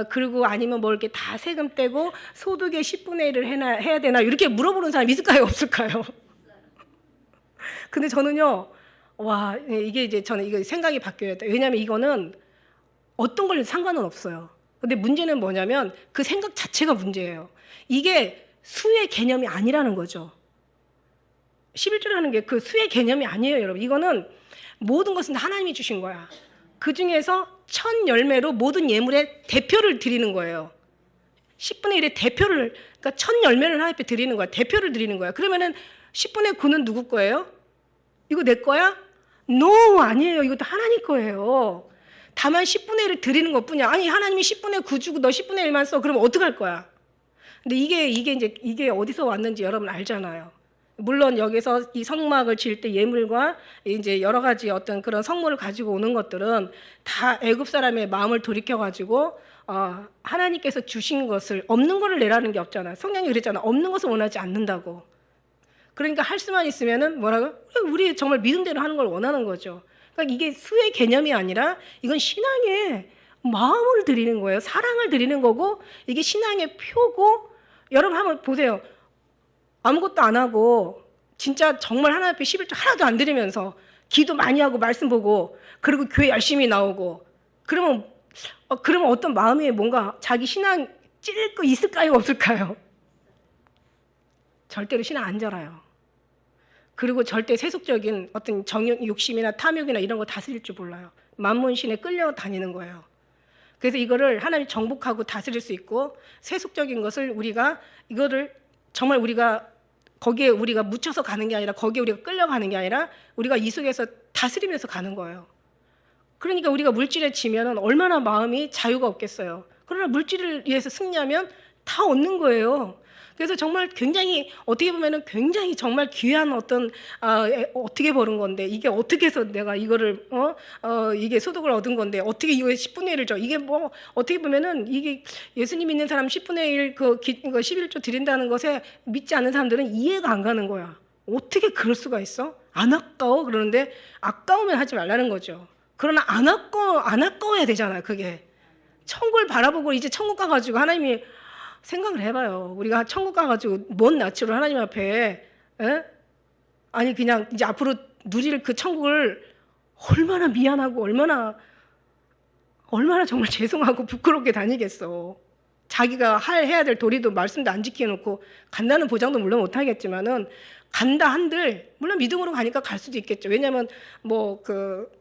그리고 아니면 이렇게 다 세금 떼고 소득의 10분의 1을 해야 되나요? 이렇게 물어보는 사람 있을까요? 없을까요? 근데 저는요, 이게 이제 저는 이거 생각이 바뀌어야 돼. 왜냐면 이거는 어떤 걸 상관은 없어요. 근데 문제는 뭐냐면 그 생각 자체가 문제예요. 이게 수의 개념이 아니라는 거죠. 11조라는 게 그 수의 개념이 아니에요, 여러분. 이거는 모든 것은 하나님이 주신 거야. 그 중에서 천 열매로 모든 예물의 대표를 드리는 거예요. 10분의 1의 대표를, 그러니까 천 열매를 하나님 앞에 드리는 거야. 대표를 드리는 거야. 그러면은 10분의 9는 누구 거예요? 이거 내 거야? No, 아니에요. 이것도 하나님 거예요. 다만 10분의 1을 드리는 것 뿐이야. 아니, 하나님이 10분의 9 주고 너 10분의 1만 써. 그러면 어떡할 거야? 근데 이게 어디서 왔는지 여러분 알잖아요. 물론 여기서 이 성막을 지을 때 예물과 이제 여러 가지 어떤 그런 성물을 가지고 오는 것들은 다 애굽 사람의 마음을 돌이켜 가지고 하나님께서 주신 것을 없는 거를 내라는 게 없잖아요. 성경이 그랬잖아. 없는 것을 원하지 않는다고. 그러니까 할 수만 있으면은 뭐라고? 우리 정말 믿음대로 하는 걸 원하는 거죠. 그러니까 이게 수의 개념이 아니라 이건 신앙의 마음을 드리는 거예요. 사랑을 드리는 거고 이게 신앙의 표고 여러분 한번 보세요. 아무것도 안 하고 진짜 정말 하나님 앞에 11조 하나도 안 드리면서 기도 많이 하고 말씀 보고 그리고 교회 열심히 나오고 그러면 어떤 마음에 뭔가 자기 신앙 찔릴 거 있을까요? 없을까요? 절대로 신앙 안 자라요. 그리고 절대 세속적인 어떤 욕심이나 탐욕이나 이런 거 다스릴 줄 몰라요. 만문신에 끌려다니는 거예요. 그래서 이거를 하나님이 정복하고 다스릴 수 있고 세속적인 것을 이거를 정말 거기에 우리가 묻혀서 가는 게 아니라 거기에 우리가 끌려가는 게 아니라 우리가 이 속에서 다스리면서 가는 거예요. 그러니까 우리가 물질에 지면은 얼마나 마음이 자유가 없겠어요. 그러나 물질을 위해서 승리하면 다 얻는 거예요. 그래서 정말 굉장히 어떻게 보면은 굉장히 정말 귀한 어떤 어떻게 버는 건데 이게 어떻게 해서 내가 이거를 이게 소득을 얻은 건데 어떻게 이거에 10분의 1을 줘 이게 어떻게 보면은 이게 예수님 믿는 사람 10분의 1 그 11조 드린다는 것에 믿지 않는 사람들은 이해가 안 가는 거야. 어떻게 그럴 수가 있어? 안 아까워? 그러는데 아까우면 하지 말라는 거죠. 그러나 안 아까워야 되잖아요. 그게 천국을 바라보고 이제 천국 가가지고 하나님이 생각을 해봐요. 우리가 천국 가가지고 뭔 낯으로 하나님 앞에 아니 그냥 이제 앞으로 누릴 그 천국을 얼마나 미안하고 얼마나 정말 죄송하고 부끄럽게 다니겠어. 자기가 해야 될 도리도 말씀도 안 지켜놓고 간다는 보장도 물론 못하겠지만은 간다 한들 물론 믿음으로 가니까 갈 수도 있겠죠. 왜냐하면 뭐 그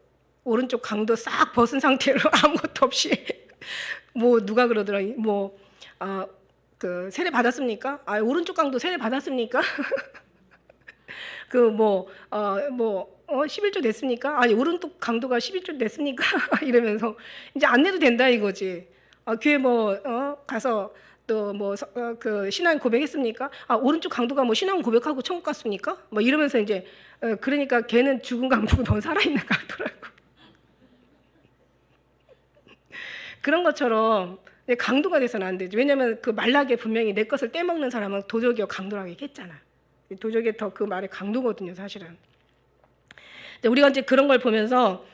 오른쪽 강도 싹 벗은 상태로 아무것도 없이 뭐 누가 그러더라 그 세례 받았습니까? 아 오른쪽 강도 세례 받았습니까? 그 11조 됐습니까? 아니 오른쪽 강도가 11조 됐습니까? 이러면서 이제 안 내도 된다 이거지. 교회 가서 또 그 신앙 고백했습니까? 오른쪽 강도가 뭐 신앙 고백하고 천국 갔습니까? 뭐 이러면서 이제 그러니까 걔는 죽은 강도고 넌 살아있는 강도라고. 그런 것처럼 강도가 돼서는 안 되지. 왜냐하면 그 말라게 분명히 내 것을 떼먹는 사람은 도적이여 강도라고 얘기했잖아. 도적이 더 그 말의 강도거든요, 사실은. 우리가 이제 그런 걸 보면서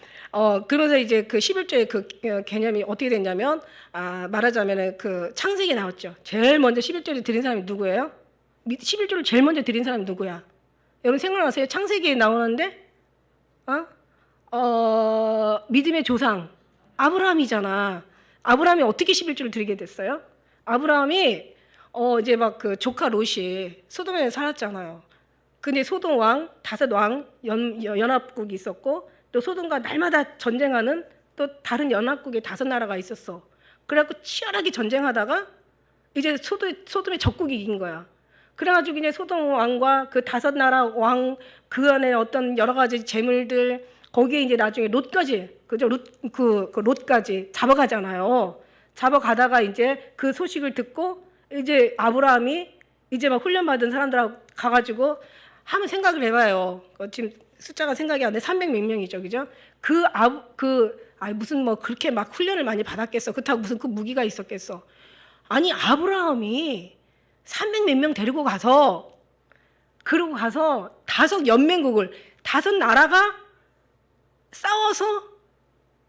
그러면서 이제 그 11조의 그 개념이 어떻게 됐냐면 말하자면은 그 창세기 나왔죠. 제일 먼저 11조를 드린 사람이 누구예요? 11조를 제일 먼저 드린 사람이 누구야? 여러분 생각나세요? 창세기에 나오는데 믿음의 조상 아브라함이잖아. 아브라함이 어떻게 11조를 드리게 됐어요? 아브라함이 이제 막 그 조카 롯이 소돔에 살았잖아요. 근데 소돔 왕, 다섯 왕 연합국이 있었고 또 소돔과 날마다 전쟁하는 또 다른 연합국의 다섯 나라가 있었어. 그래갖고 치열하게 전쟁하다가 이제 소돔의 적국이 이긴 거야. 그래가지고 이제 소돔 왕과 그 다섯 나라 왕 그 안에 어떤 여러 가지 재물들 거기에 이제 나중에 롯까지 그죠? 롯까지 잡아가잖아요. 잡아가다가 이제 그 소식을 듣고 이제 아브라함이 이제 막 훈련받은 사람들하고 가가지고 한번 생각을 해봐요. 지금 숫자가 생각이 안 돼. 300몇 명이죠, 그죠? 무슨 뭐 그렇게 막 훈련을 많이 받았겠어. 그렇다고 무슨 그 무기가 있었겠어. 아니 아브라함이 300몇 명 데리고 가서 그러고 가서 다섯 연맹국을 다섯 나라가 싸워서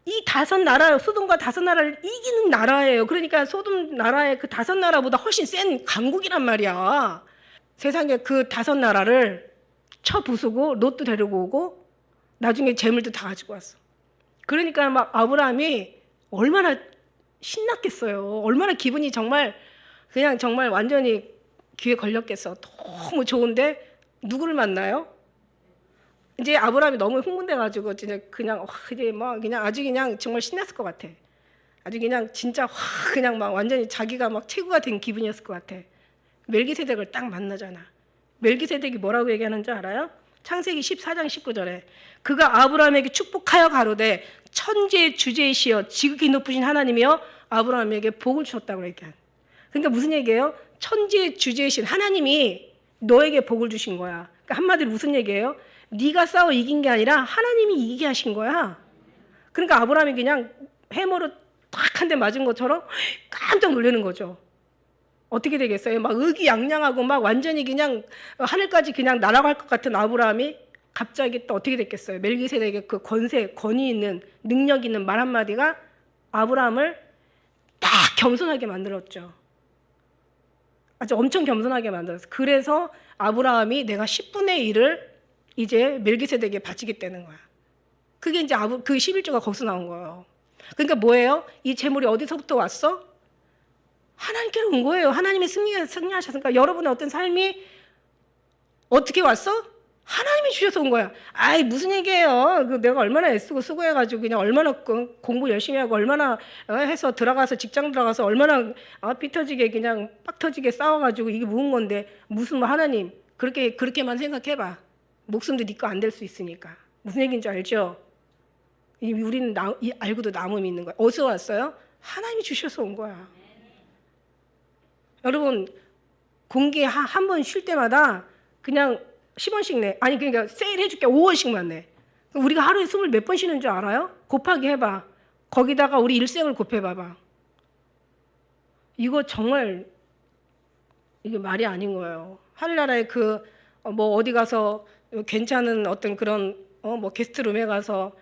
이 다섯 나라 소돔과 다섯 나라를 이기는 나라예요. 그러니까 소돔 나라의 그 다섯 나라보다 훨씬 센 강국이란 말이야. 세상에 그 다섯 나라를 쳐 부수고 롯도 데리고 오고 나중에 재물도 다 가지고 왔어. 그러니까 막 아브라함이 얼마나 신났겠어요. 얼마나 기분이 정말 그냥 정말 완전히 귀에 걸렸겠어. 너무 좋은데 누구를 만나요? 이제 아브라함이 너무 흥분돼가지고 진짜 그냥 이제 막 그냥 아주 그냥 정말 신났을 것 같아. 아주 그냥 진짜 그냥 막 완전히 자기가 막 최고가 된 기분이었을 것 같아. 멜기세덱을 딱 만나잖아. 멜기세덱이 뭐라고 얘기하는 줄 알아요? 창세기 14장 19절에 그가 아브라함에게 축복하여 가로되 천지의 주제이시여 지극히 높으신 하나님이여 아브라함에게 복을 주셨다고 얘기한. 그러니까 무슨 얘기예요? 천지의 주제이신 하나님이 너에게 복을 주신 거야. 그러니까 한마디로 무슨 얘기예요? 네가 싸워 이긴 게 아니라 하나님이 이기게 하신 거야. 그러니까 아브라함이 그냥 해머로 딱 한 대 맞은 것처럼 깜짝 놀라는 거죠. 어떻게 되겠어요? 막 의기양양하고 막 완전히 그냥 하늘까지 그냥 날아갈 것 같은 아브라함이 갑자기 또 어떻게 됐겠어요? 멜기세덱의 그 권위 있는 능력 있는 말 한마디가 아브라함을 딱 겸손하게 만들었죠. 아주 엄청 겸손하게 만들었어요. 그래서 아브라함이 내가 10분의 1을 이제 멜기세덱에 바치겠다는 거야. 그게 이제 그 11조가 거기서 나온 거예요. 그러니까 뭐예요? 이 재물이 어디서부터 왔어? 하나님께로 온 거예요. 하나님이 승리하셨으니까 여러분의 어떤 삶이 어떻게 왔어? 하나님이 주셔서 온 거야. 아이 무슨 얘기예요? 내가 얼마나 애쓰고 수고해가지고 그냥 얼마나 공부 열심히 하고 얼마나 해서 들어가서 직장 들어가서 얼마나 피 터지게 그냥 빡 터지게 싸워가지고 이게 모은 건데 무슨 뭐 하나님 그렇게만 생각해봐. 목숨도 네 거 안 될 수 있으니까. 무슨 얘기인지 알죠? 우리는 알고도 나무 믿는 거야. 어디서 왔어요? 하나님이 주셔서 온 거야. 여러분 공기 한 번 쉴 때마다 그냥 10원씩 내. 아니 그러니까 세일 해줄게 5원씩만 내. 우리가 하루에 20 몇 번 쉬는 줄 알아요? 곱하기 해봐. 거기다가 우리 일생을 곱해봐봐. 이거 정말 이게 말이 아닌 거예요. 하늘나라에 뭐 어디 가서 괜찮은 어떤 그런 뭐 게스트룸에 가서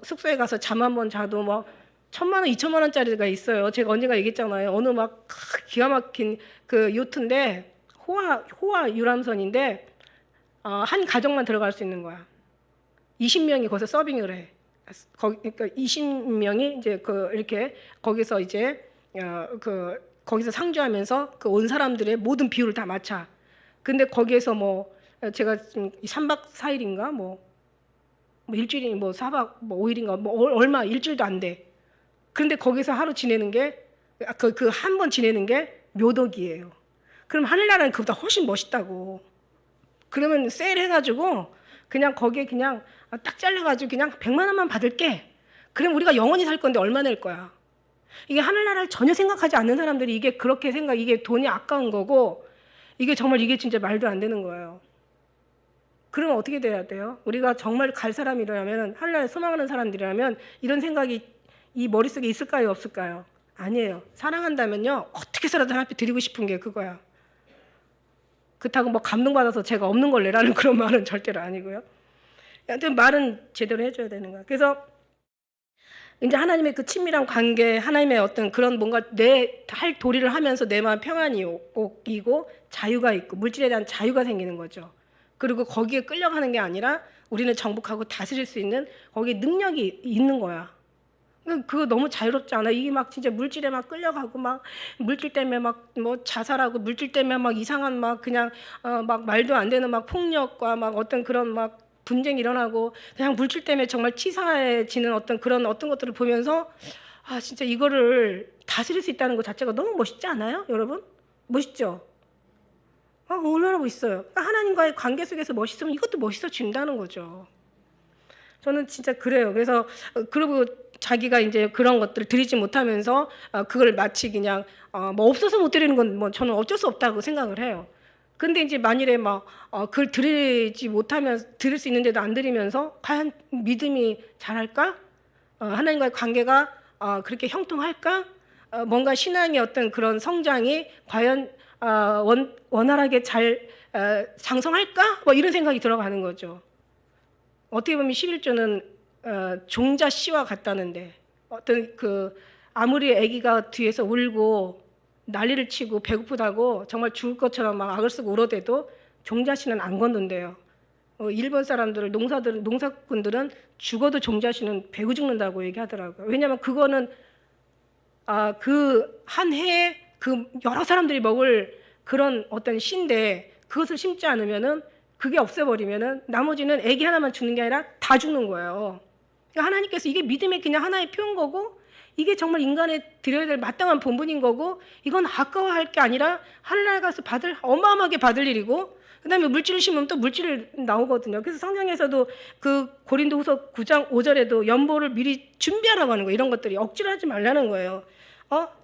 숙소에 가서 잠 한 번 자도 뭐 1,000만 원, 2,000만 원짜리가 있어요. 제가 언젠가 얘기했잖아요. 어느 막 기가 막힌 그 요트인데 호화 유람선인데 한 가정만 들어갈 수 있는 거야. 20명이 거기서 서빙을 해. 그러니까 20명이 이제 이렇게 거기서 이제 거기서 상주하면서 그 온 사람들의 모든 비율을 다 맞춰. 근데 거기에서 뭐 제가 지금 3박 4일인가 뭐 일주일이 뭐 4박 뭐 5일인가 뭐 얼마 일주일도 안 돼. 그런데 거기서 하루 지내는 게 한 번 지내는 게 묘덕이에요. 그럼 하늘나라는 그보다 훨씬 멋있다고. 그러면 세일해가지고 그냥 거기에 그냥 딱 잘라가지고 그냥 100만 원만 받을게. 그럼 우리가 영원히 살 건데 얼마 낼 거야? 이게 하늘나라를 전혀 생각하지 않는 사람들이 이게 그렇게 이게 돈이 아까운 거고 이게 정말 이게 진짜 말도 안 되는 거예요. 그러면 어떻게 돼야 돼요? 우리가 정말 갈 사람이라면 하늘나라에 소망하는 사람들이라면 이런 생각이 이 머릿속에 있을까요? 없을까요? 아니에요. 사랑한다면요 어떻게 해서라도 하나님 앞에 드리고 싶은 게 그거야. 그렇다고 뭐 감동받아서 제가 없는 걸 내라는 그런 말은 절대로 아니고요. 하여튼 말은 제대로 해줘야 되는 거야. 그래서 이제 하나님의 그 친밀한 관계, 하나님의 어떤 그런 뭔가 내 할 도리를 하면서 내 마음 평안이 오고 자유가 있고 물질에 대한 자유가 생기는 거죠. 그리고 거기에 끌려가는 게 아니라 우리는 정복하고 다스릴 수 있는 거기에 능력이 있는 거야. 그거 너무 자유롭지 않아? 이게 막 진짜 물질에 막 끌려가고 막 물질 때문에 막 뭐 자살하고 물질 때문에 막 이상한 막 그냥 막 말도 안 되는 막 폭력과 막 어떤 그런 막 분쟁이 일어나고 그냥 물질 때문에 정말 치사해지는 어떤 그런 어떤 것들을 보면서 진짜 이거를 다스릴 수 있다는 것 자체가 너무 멋있지 않아요, 여러분? 멋있죠? 얼마나 멋있어요. 그러니까 하나님과의 관계 속에서 멋있으면 이것도 멋있어진다는 거죠. 저는 진짜 그래요. 그래서 그리고 자기가 이제 그런 것들을 드리지 못하면서 그걸 마치 그냥 뭐 없어서 못 드리는 건 뭐 저는 어쩔 수 없다고 생각을 해요. 근데 이제 만일에 막 그걸 드리지 못하면 드릴 수 있는데도 안 드리면서 과연 믿음이 자랄까? 하나님과의 관계가 그렇게 형통할까? 뭔가 신앙의 어떤 그런 성장이 과연 원활하게 잘 장성할까? 뭐 이런 생각이 들어가는 거죠. 어떻게 보면 11조는 종자 씨와 같다는데 어떤 아무리 아기가 뒤에서 울고 난리를 치고 배고프다고 정말 죽을 것처럼 막 악을 쓰고 울어대도 종자 씨는 안 걷는데요. 일본 사람들은 농사꾼들은 죽어도 종자 씨는 배고 죽는다고 얘기하더라고요. 왜냐하면 그거는 그 한 해에 그 여러 사람들이 먹을 그런 어떤 씨인데 그것을 심지 않으면은 그게 없애버리면은 나머지는 애기 하나만 죽는 게 아니라 다 죽는 거예요. 그러니까 하나님께서 이게 믿음의 그냥 하나의 표현 거고 이게 정말 인간의 드려야 될 마땅한 본분인 거고 이건 아까워할 게 아니라 하늘나라 가서 어마어마하게 받을 일이고 그다음에 물질을 심으면 또 물질을 나오거든요. 그래서 성경에서도 그 고린도후서 9장 5절에도 연보를 미리 준비하라고 하는 거예요. 이런 것들이 억지로 하지 말라는 거예요.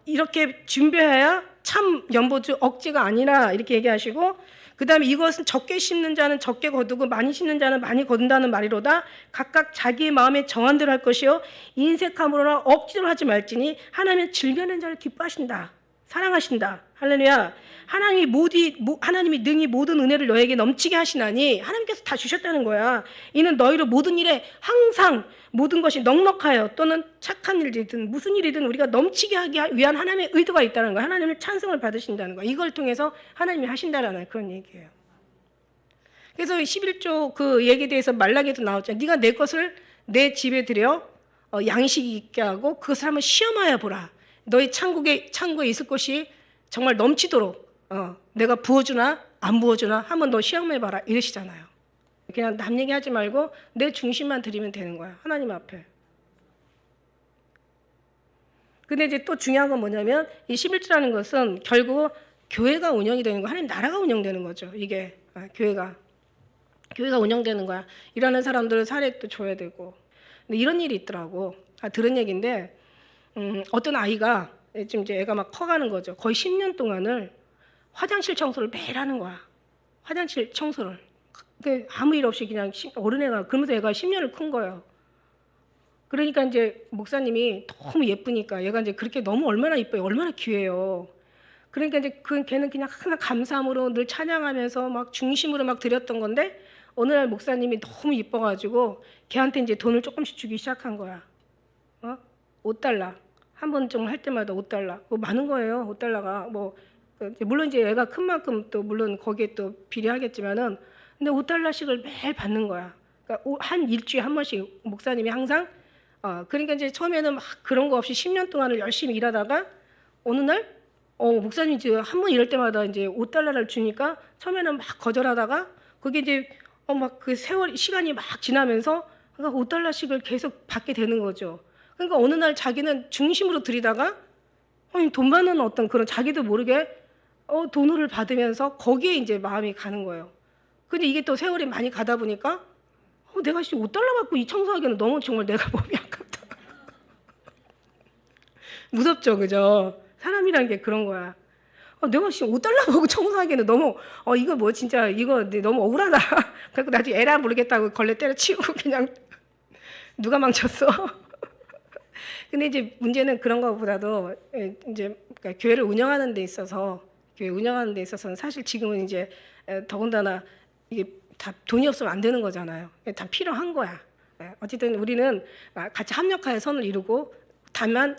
이렇게 준비해야 참 연보주 억지가 아니라 이렇게 얘기하시고 그다음에 이것은 적게 심는 자는 적게 거두고 많이 심는 자는 많이 거둔다는 말이로다. 각각 자기의 마음에 정한 대로 할 것이요 인색함으로나 억지로 하지 말지니 하나님은 즐겨하는 자를 기뻐하신다. 사랑하신다. 할렐루야. 하나님이 능히 모든 은혜를 너에게 넘치게 하시나니 하나님께서 다 주셨다는 거야. 이는 너희를 모든 일에 항상 모든 것이 넉넉하여 또는 착한 일이든 무슨 일이든 우리가 넘치게 하기 위한 하나님의 의도가 있다는 거야. 하나님의 찬송을 받으신다는 거야. 이걸 통해서 하나님이 하신다라는 그런 얘기예요. 그래서 11조 그 얘기에 대해서 말라기에도 나왔잖아요. 네가 내 것을 내 집에 들여 양식 있게 하고 그것을 한번 시험하여 보라. 너희 창고에 있을 것이 정말 넘치도록 내가 부어주나 안 부어주나 한번 너 시험해봐라 이러시잖아요. 그냥 남 얘기하지 말고 내 중심만 드리면 되는 거야. 하나님 앞에. 근데 이제 또 중요한 건 뭐냐면 이 11조라는 것은 결국 교회가 운영이 되는 거, 하나님 나라가 운영되는 거죠. 이게 교회가 운영되는 거야. 일하는 사람들은 사례도 줘야 되고. 근데 이런 일이 있더라고. 들은 얘기인데 어떤 아이가 지금 이제 애가 막 커가는 거죠. 거의 10년 동안을 화장실 청소를 매일 하는 거야. 화장실 청소를. 아무 일 없이 그냥 어른애가 그러면서 애가 10년을 큰 거예요. 그러니까 이제 목사님이 너무 예쁘니까 얘가 이제 그렇게 너무 얼마나 이뻐요. 얼마나 귀해요. 그러니까 이제 걔는 그냥 항상 감사함으로 늘 찬양하면서 막 중심으로 막 드렸던 건데 어느 날 목사님이 너무 이뻐가지고 걔한테 이제 돈을 조금씩 주기 시작한 거야. $5. 한 번 좀 할 때마다 $5. 뭐 많은 거예요. $5가 뭐 물론 이제 애가 큰 만큼 또 물론 거기에 또 비례하겠지만은 근데 5달러씩을 매일 받는 거야. 그러니까 한 일주일에 한 번씩 목사님이 항상 그러니까 이제 처음에는 막 그런 거 없이 10년 동안을 열심히 일하다가 어느 날 목사님이 이제 한 번 이럴 때마다 이제 5달러를 주니까 처음에는 막 거절하다가 그게 이제 막 그 세월 시간이 막 지나면서 그러니까 5달러씩을 계속 받게 되는 거죠. 그러니까 어느 날 자기는 중심으로 들이다가 돈 받는 어떤 그런 자기도 모르게 돈을 받으면서 거기에 이제 마음이 가는 거예요. 근데 이게 또 세월이 많이 가다 보니까 내가 5달러 받고 이 청소하기에는 너무 정말 내가 몸이 아깝다. 무섭죠, 그죠? 사람이라는 게 그런 거야. 내가 5달러 받고 청소하기에는 너무 이거 뭐 진짜 이거 너무 억울하다. 그래서 나중에 에라 모르겠다고 걸레 때려치우고 그냥 누가 망쳤어. 근데 이제 문제는 그런 것보다도 이제 그러니까 교회를 운영하는 데 있어서 교회 운영하는 데 있어서는 사실 지금은 이제 더군다나 이게 다 돈이 없으면 안 되는 거잖아요. 다 필요한 거야. 어쨌든 우리는 같이 합력하여 선을 이루고 다만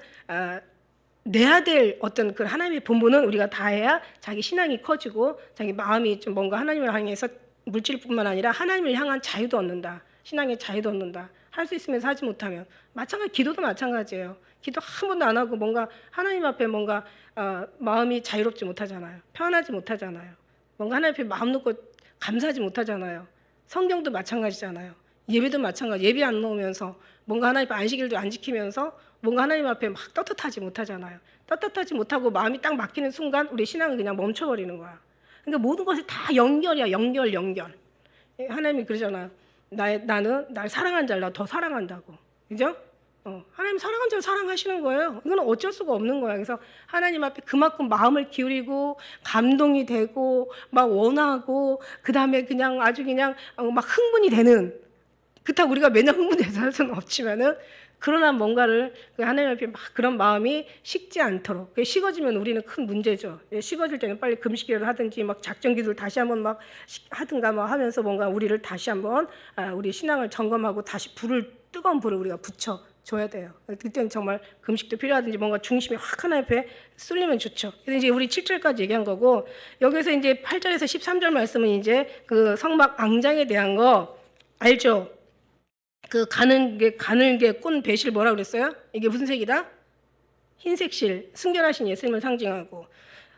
내야 될 어떤 그 하나님의 본분은 우리가 다 해야 자기 신앙이 커지고 자기 마음이 좀 뭔가 하나님을 향해서 물질뿐만 아니라 하나님을 향한 자유도 얻는다. 신앙의 자유도 얻는다. 할 수 있으면서 하지 못하면 마찬가지 기도도 마찬가지예요. 기도 한 번도 안 하고 뭔가 하나님 앞에 뭔가 마음이 자유롭지 못하잖아요. 편하지 못하잖아요. 뭔가 하나님 앞에 마음 놓고 감사하지 못하잖아요. 성경도 마찬가지잖아요. 예배도 마찬가지. 예배 안 넣으면서 뭔가 하나님 앞에 안식일도 안 지키면서 뭔가 하나님 앞에 막 떳떳하지 못하잖아요. 떳떳하지 못하고 마음이 딱 막히는 순간 우리 신앙은 그냥 멈춰버리는 거야. 그러니까 모든 것이 다 연결이야. 연결. 하나님이 그러잖아요. 나는 날 사랑한 자를 더 사랑한다고. 그죠? 하나님 사랑한 자를 사랑하시는 거예요. 이건 어쩔 수가 없는 거야. 그래서 하나님 앞에 그만큼 마음을 기울이고 감동이 되고 막 원하고 그다음에 그냥 아주 그냥 막 흥분이 되는, 그렇다고 우리가 매년 흥분해서 할 수는 없지만은 그러나 뭔가를 하나님 앞에 막 그런 마음이 식지 않도록, 식어지면 우리는 큰 문제죠. 식어질 때는 빨리 금식기를 하든지 막 작정기도를 다시 한번 막 하든가 막 하면서 뭔가 우리를 다시 한번 우리 신앙을 점검하고 다시 뜨거운 불을 우리가 붙여 줘야 돼요. 그때는 정말 금식도 필요하든지 뭔가 중심이 확 하나님 앞에 쏠리면 좋죠. 그래서 이제 우리 7절까지 얘기한 거고, 여기서 이제 8절에서 13절 말씀은 이제 그 성막 앙장에 대한 거 알죠? 그 가늘게 꼰 배실 뭐라 그랬어요? 이게 무슨 색이다? 흰색 실, 순결하신 예수님을 상징하고,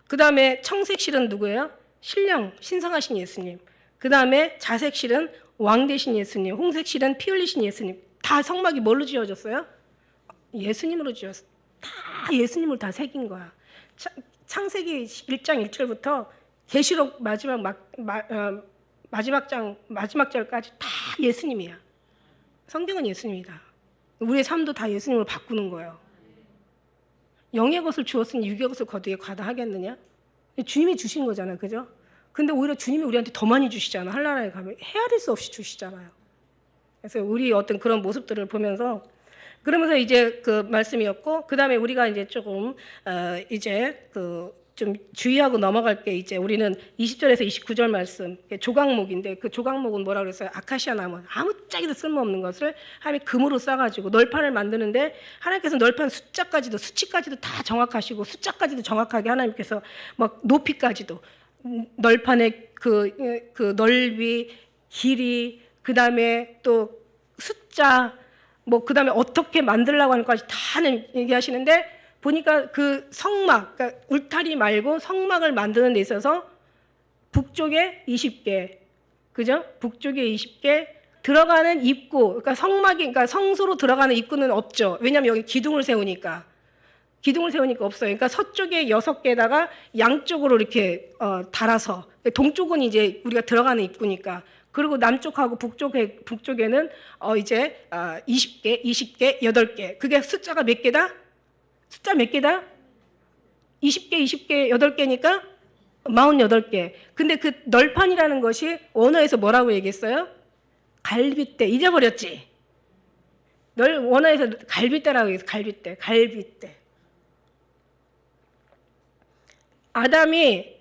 그 다음에 청색 실은 누구예요? 신령, 신성하신 예수님. 그 다음에 자색 실은 왕 되신 예수님. 홍색 실은 피 흘리신 예수님. 다 성막이 뭘로 지어졌어요? 예수님으로 지었어. 다 예수님을 다 새긴 거야. 창세기 1장 1절부터 계시록 마지막 절까지 다 예수님이야. 성경은 예수님이다. 우리의 삶도 다 예수님을 바꾸는 거예요. 영의 것을 주었으니 육의 것을 거두게 과다하겠느냐? 주님이 주신 거잖아요. 그죠? 근데 오히려 주님이 우리한테 더 많이 주시잖아. 한나라에 가면 헤아릴 수 없이 주시잖아요. 그래서 우리 어떤 그런 모습들을 보면서, 그러면서 이제 그 말씀이었고, 그 다음에 우리가 이제 조금 이제 좀 주의하고 넘어갈 게, 이제 우리는 20절에서 29절 말씀, 조각목인데 그 조각목은 뭐라 그랬어요? 아카시아 나무, 아무짝에도 쓸모없는 것을 하나님이 금으로 싸가지고 널판을 만드는데, 하나님께서 널판 숫자까지도 수치까지도 다 정확하시고 숫자까지도 정확하게 하나님께서 막 높이까지도 널판의 그 넓이, 길이, 그 다음에 또 숫자, 뭐 그 다음에 어떻게 만들려고 하는 것까지 다 하나님 얘기하시는데, 보니까 그 성막, 그러니까 울타리 말고 성막을 만드는 데 있어서 북쪽에 20개, 그죠? 북쪽에 20개, 들어가는 입구, 그러니까 그러니까 성소로 들어가는 입구는 없죠. 왜냐하면 여기 기둥을 세우니까 없어요. 그러니까 서쪽에 6개에다가 양쪽으로 이렇게 달아서, 동쪽은 이제 우리가 들어가는 입구니까. 그리고 남쪽하고 북쪽에는 이제 20개, 8개. 그게 숫자가 몇 개다? 숫자 몇 개다? 20개, 8개니까 48개. 근데 그 널판이라는 것이 원어에서 뭐라고 얘기했어요? 갈빗대. 잊어버렸지? 원어에서 갈빗대라고 얘기했어. 갈빗대. 아담이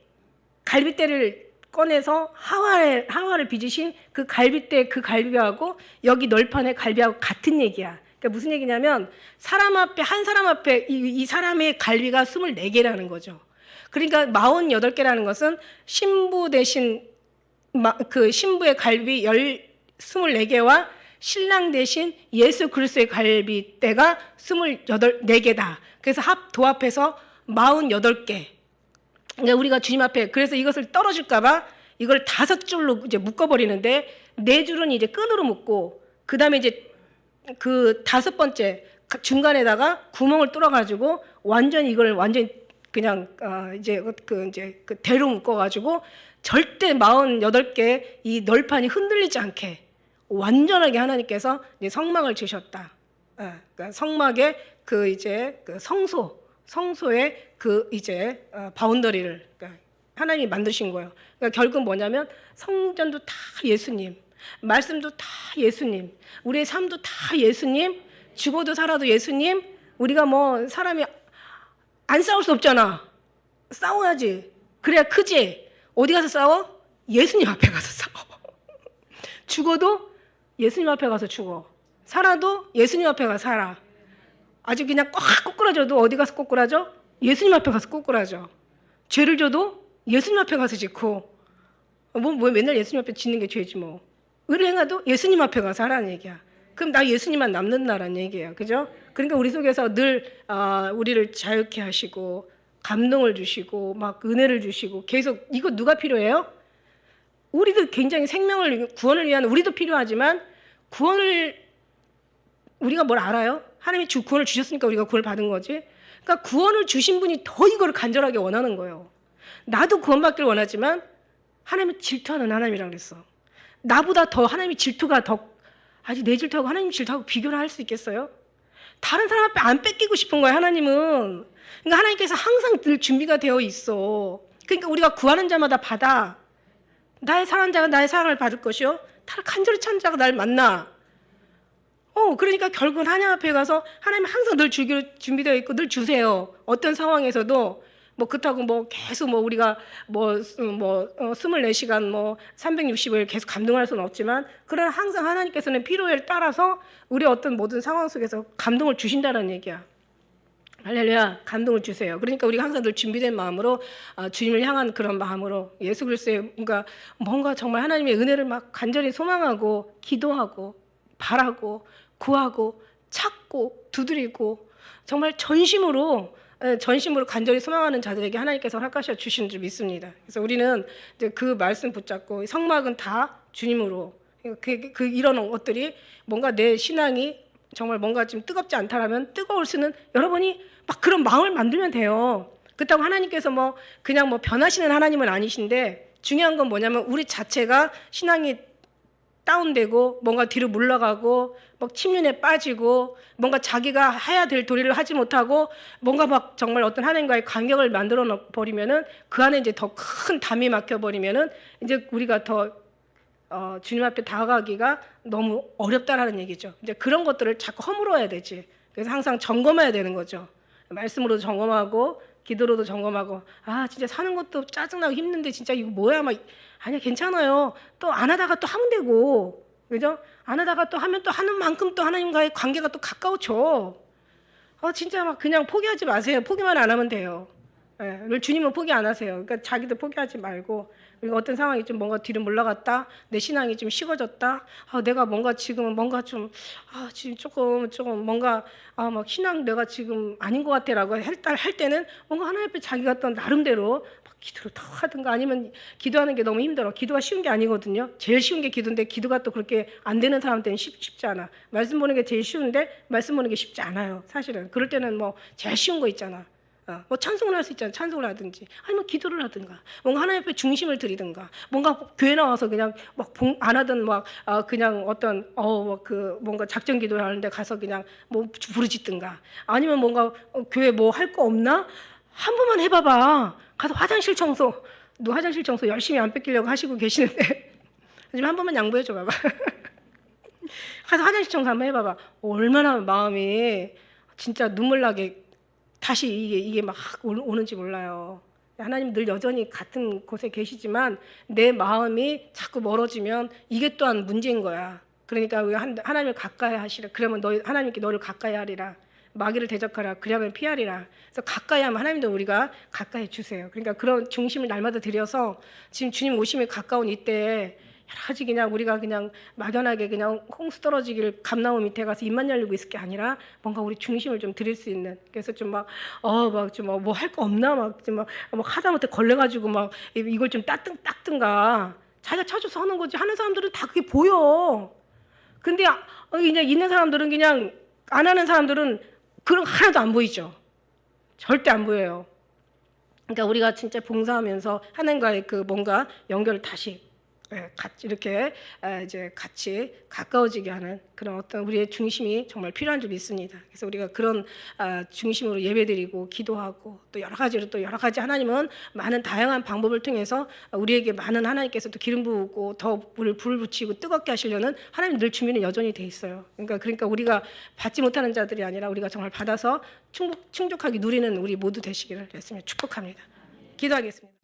갈빗대를 꺼내서 하와를 빚으신 그 갈빗대, 그 갈비하고 여기 널판의 갈비하고 같은 얘기야. 그러니까 무슨 얘기냐면 한 사람 앞에 이 사람의 갈비가 24개라는 거죠. 그러니까 48개라는 것은 신부 되신 그 신부의 갈비 24개와 신랑 대신 예수 그리스도의 갈비대가 24개다. 그래서 도합해서 48개. 그러니까 우리가 주님 앞에, 그래서 이것을 떨어질까봐 이걸 5줄로 이제 묶어버리는데, 4줄은 이제 끈으로 묶고, 그 다음에 이제 그 5번째 중간에다가 구멍을 뚫어가지고 완전히 이걸 완전히 그냥 이제 그 대로 묶어가지고 절대 48개 이 널판이 흔들리지 않게 완전하게 하나님께서 이제 성막을 주셨다. 그러니까 성막의 그 이제 그 성소의 그 이제 바운더리를 그러니까 하나님이 만드신 거예요. 그러니까 결국 뭐냐면 성전도 다 예수님, 말씀도 다 예수님, 우리의 삶도 다 예수님, 죽어도 살아도 예수님. 우리가 뭐 사람이 안 싸울 수 없잖아. 싸워야지. 그래야 크지. 어디 가서 싸워? 예수님 앞에 가서 싸워. 죽어도 예수님 앞에 가서 죽어. 살아도 예수님 앞에 가서 살아. 아주 그냥 꽉 꼬꾸라져도 어디 가서 꼬꾸라져? 예수님 앞에 가서 꼬꾸라져. 죄를 져도 예수님 앞에 가서 짓고. 뭐 맨날 예수님 앞에 짓는 게 죄지 뭐. 의를 행해도 예수님 앞에 가서 하라는 얘기야. 그럼 나 예수님만 남는다라는 얘기예요. 그죠? 그러니까 우리 속에서 늘 우리를 자유케 하시고 감동을 주시고 막 은혜를 주시고 계속. 이거 누가 필요해요? 우리도 굉장히 생명을 구원을 위한 우리도 필요하지만, 구원을 우리가 뭘 알아요? 하나님이 구원을 주셨으니까 우리가 구원을 받은 거지. 그러니까 구원을 주신 분이 더 이거를 간절하게 원하는 거예요. 나도 구원받기를 원하지만 하나님은 질투하는 하나님이라고 그랬어. 나보다 더 하나님이 질투가 더, 아직 내 질투하고 하나님 질투하고 비교를 할 수 있겠어요? 다른 사람 앞에 안 뺏기고 싶은 거야, 하나님은. 그러니까 하나님께서 항상 늘 준비가 되어 있어. 그러니까 우리가 구하는 자마다 받아. 나의 사랑하는 자가 나의 사랑을 받을 것이요, 나를 간절히 찾는 자가 나를 만나. 그러니까 결국은 하나님 앞에 가서 하나님은 항상 늘 주기로 준비되어 있고 늘 주세요. 어떤 상황에서도 뭐 그렇다고 뭐 계속 뭐 우리가 24시간 뭐 360일 계속 감동할 수는 없지만, 그러나 항상 하나님께서는 필요에 따라서 우리 어떤 모든 상황 속에서 감동을 주신다는 얘기야. 할렐루야. 감동을 주세요. 그러니까 우리가 항상 늘 준비된 마음으로 주님을 향한 그런 마음으로 예수 그리스도의 뭔가 정말 하나님의 은혜를 막 간절히 소망하고 기도하고 바라고 구하고 찾고 두드리고 정말 전심으로 간절히 소망하는 자들에게 하나님께서 허락하셔 주시는 줄 믿습니다. 그래서 우리는 이제 그 말씀 붙잡고, 성막은 다 주님으로, 이런 것들이 뭔가 내 신앙이 정말 뭔가 좀 뜨겁지 않다라면 뜨거울 수는, 여러분이 막 그런 마음을 만들면 돼요. 그렇다고 하나님께서 그냥 변하시는 하나님은 아니신데, 중요한 건 뭐냐면 우리 자체가 신앙이 다운되고 뭔가 뒤로 물러가고 막 침륜에 빠지고 뭔가 자기가 해야 될 도리를 하지 못하고 뭔가 막 정말 어떤 하나님과의 간격을 만들어 버리면은, 그 안에 이제 더 큰 담이 막혀 버리면은 이제 우리가 더 주님 앞에 다가가기가 너무 어렵다라는 얘기죠. 이제 그런 것들을 자꾸 허물어야 되지. 그래서 항상 점검해야 되는 거죠. 말씀으로도 점검하고 기도로도 점검하고, 진짜 사는 것도 짜증나고 힘든데 진짜 이거 뭐야 막, 아니야 괜찮아요. 또 안 하다가 또 하면 되고, 그죠? 안 하다가 또 하면 또 하는 만큼 또 하나님과의 관계가 또 가까워져. 진짜 막 그냥 포기하지 마세요. 포기만 안 하면 돼요. 늘 주님은 포기 안 하세요. 그러니까 자기도 포기하지 말고, 우리가 어떤 상황이 좀 뭔가 뒤로 물러갔다, 내 신앙이 좀 식어졌다, 내가 뭔가 지금은 뭔가 좀 지금 조금 뭔가 막 신앙 내가 지금 아닌 것 같아라고 할 때는 뭔가 하나님 앞에 자기가 또 나름대로 막 기도를 더 하든가, 아니면 기도하는 게 너무 힘들어. 기도가 쉬운 게 아니거든요. 제일 쉬운 게 기도인데 기도가 또 그렇게 안 되는 사람한테는 쉽지 않아. 말씀 보는 게 제일 쉬운데 말씀 보는 게 쉽지 않아요. 사실은 그럴 때는 제일 쉬운 거 있잖아. 찬송을 할 수 있잖아. 찬송을 하든지, 아니면 기도를 하든가, 뭔가 하나님 앞에 중심을 드리든가, 뭔가 교회 나와서 그냥 안 하던 그냥 어떤 뭔가 작전 기도를 하는데 가서 그냥 부르짖든가, 아니면 뭔가 교회 할 거 없나? 한 번만 해봐봐. 가서 화장실 청소, 너 화장실 청소 열심히 안 뺏기려고 하시고 계시는데 좀 한 번만 양보해줘 봐봐. 가서 화장실 청소 한번 해봐봐. 얼마나 마음이 진짜 눈물 나게 다시 이게 막 오는지 몰라요. 하나님 늘 여전히 같은 곳에 계시지만 내 마음이 자꾸 멀어지면 이게 또한 문제인 거야. 그러니까 하나님을 가까이 하시라. 그러면 하나님께 너를 가까이 하리라. 마귀를 대적하라 그리하면 피하리라. 그래서 가까이 하면 하나님도 우리가 가까이 주세요. 그러니까 그런 중심을 날마다 들여서 지금 주님 오심이 가까운 이때에 여러 가지 그냥 우리가 그냥 막연하게 그냥 홍수 떨어지길 감나무 밑에 가서 입만 열리고 있을 게 아니라 뭔가 우리 중심을 좀 드릴 수 있는. 그래서 좀 막 좀 뭐 할 거 없나 막 좀 막 하다못해 걸려가지고 막 이걸 좀 닦든가 자기가 찾아서 하는 거지. 하는 사람들은 다 그게 보여. 근데 그냥 있는 사람들은 그냥 안 하는 사람들은 그런 거 하나도 안 보이죠. 절대 안 보여요. 그러니까 우리가 진짜 봉사하면서 하나님과의 그 뭔가 연결을 다시 같이 이렇게 이제 같이 가까워지게 하는 그런 어떤 우리의 중심이 정말 필요한 줄 믿습니다. 그래서 우리가 그런 중심으로 예배드리고 기도하고 또 여러 가지로 또 여러 가지 하나님은 많은 다양한 방법을 통해서 우리에게 많은 하나님께서 또 기름 부으고 더 불을 붙이고 뜨겁게 하시려는 하나님 늘 준비는 여전히 돼 있어요. 그러니까 우리가 받지 못하는 자들이 아니라 우리가 정말 받아서 충족하게 누리는 우리 모두 되시기를 했으면 축복합니다. 기도하겠습니다.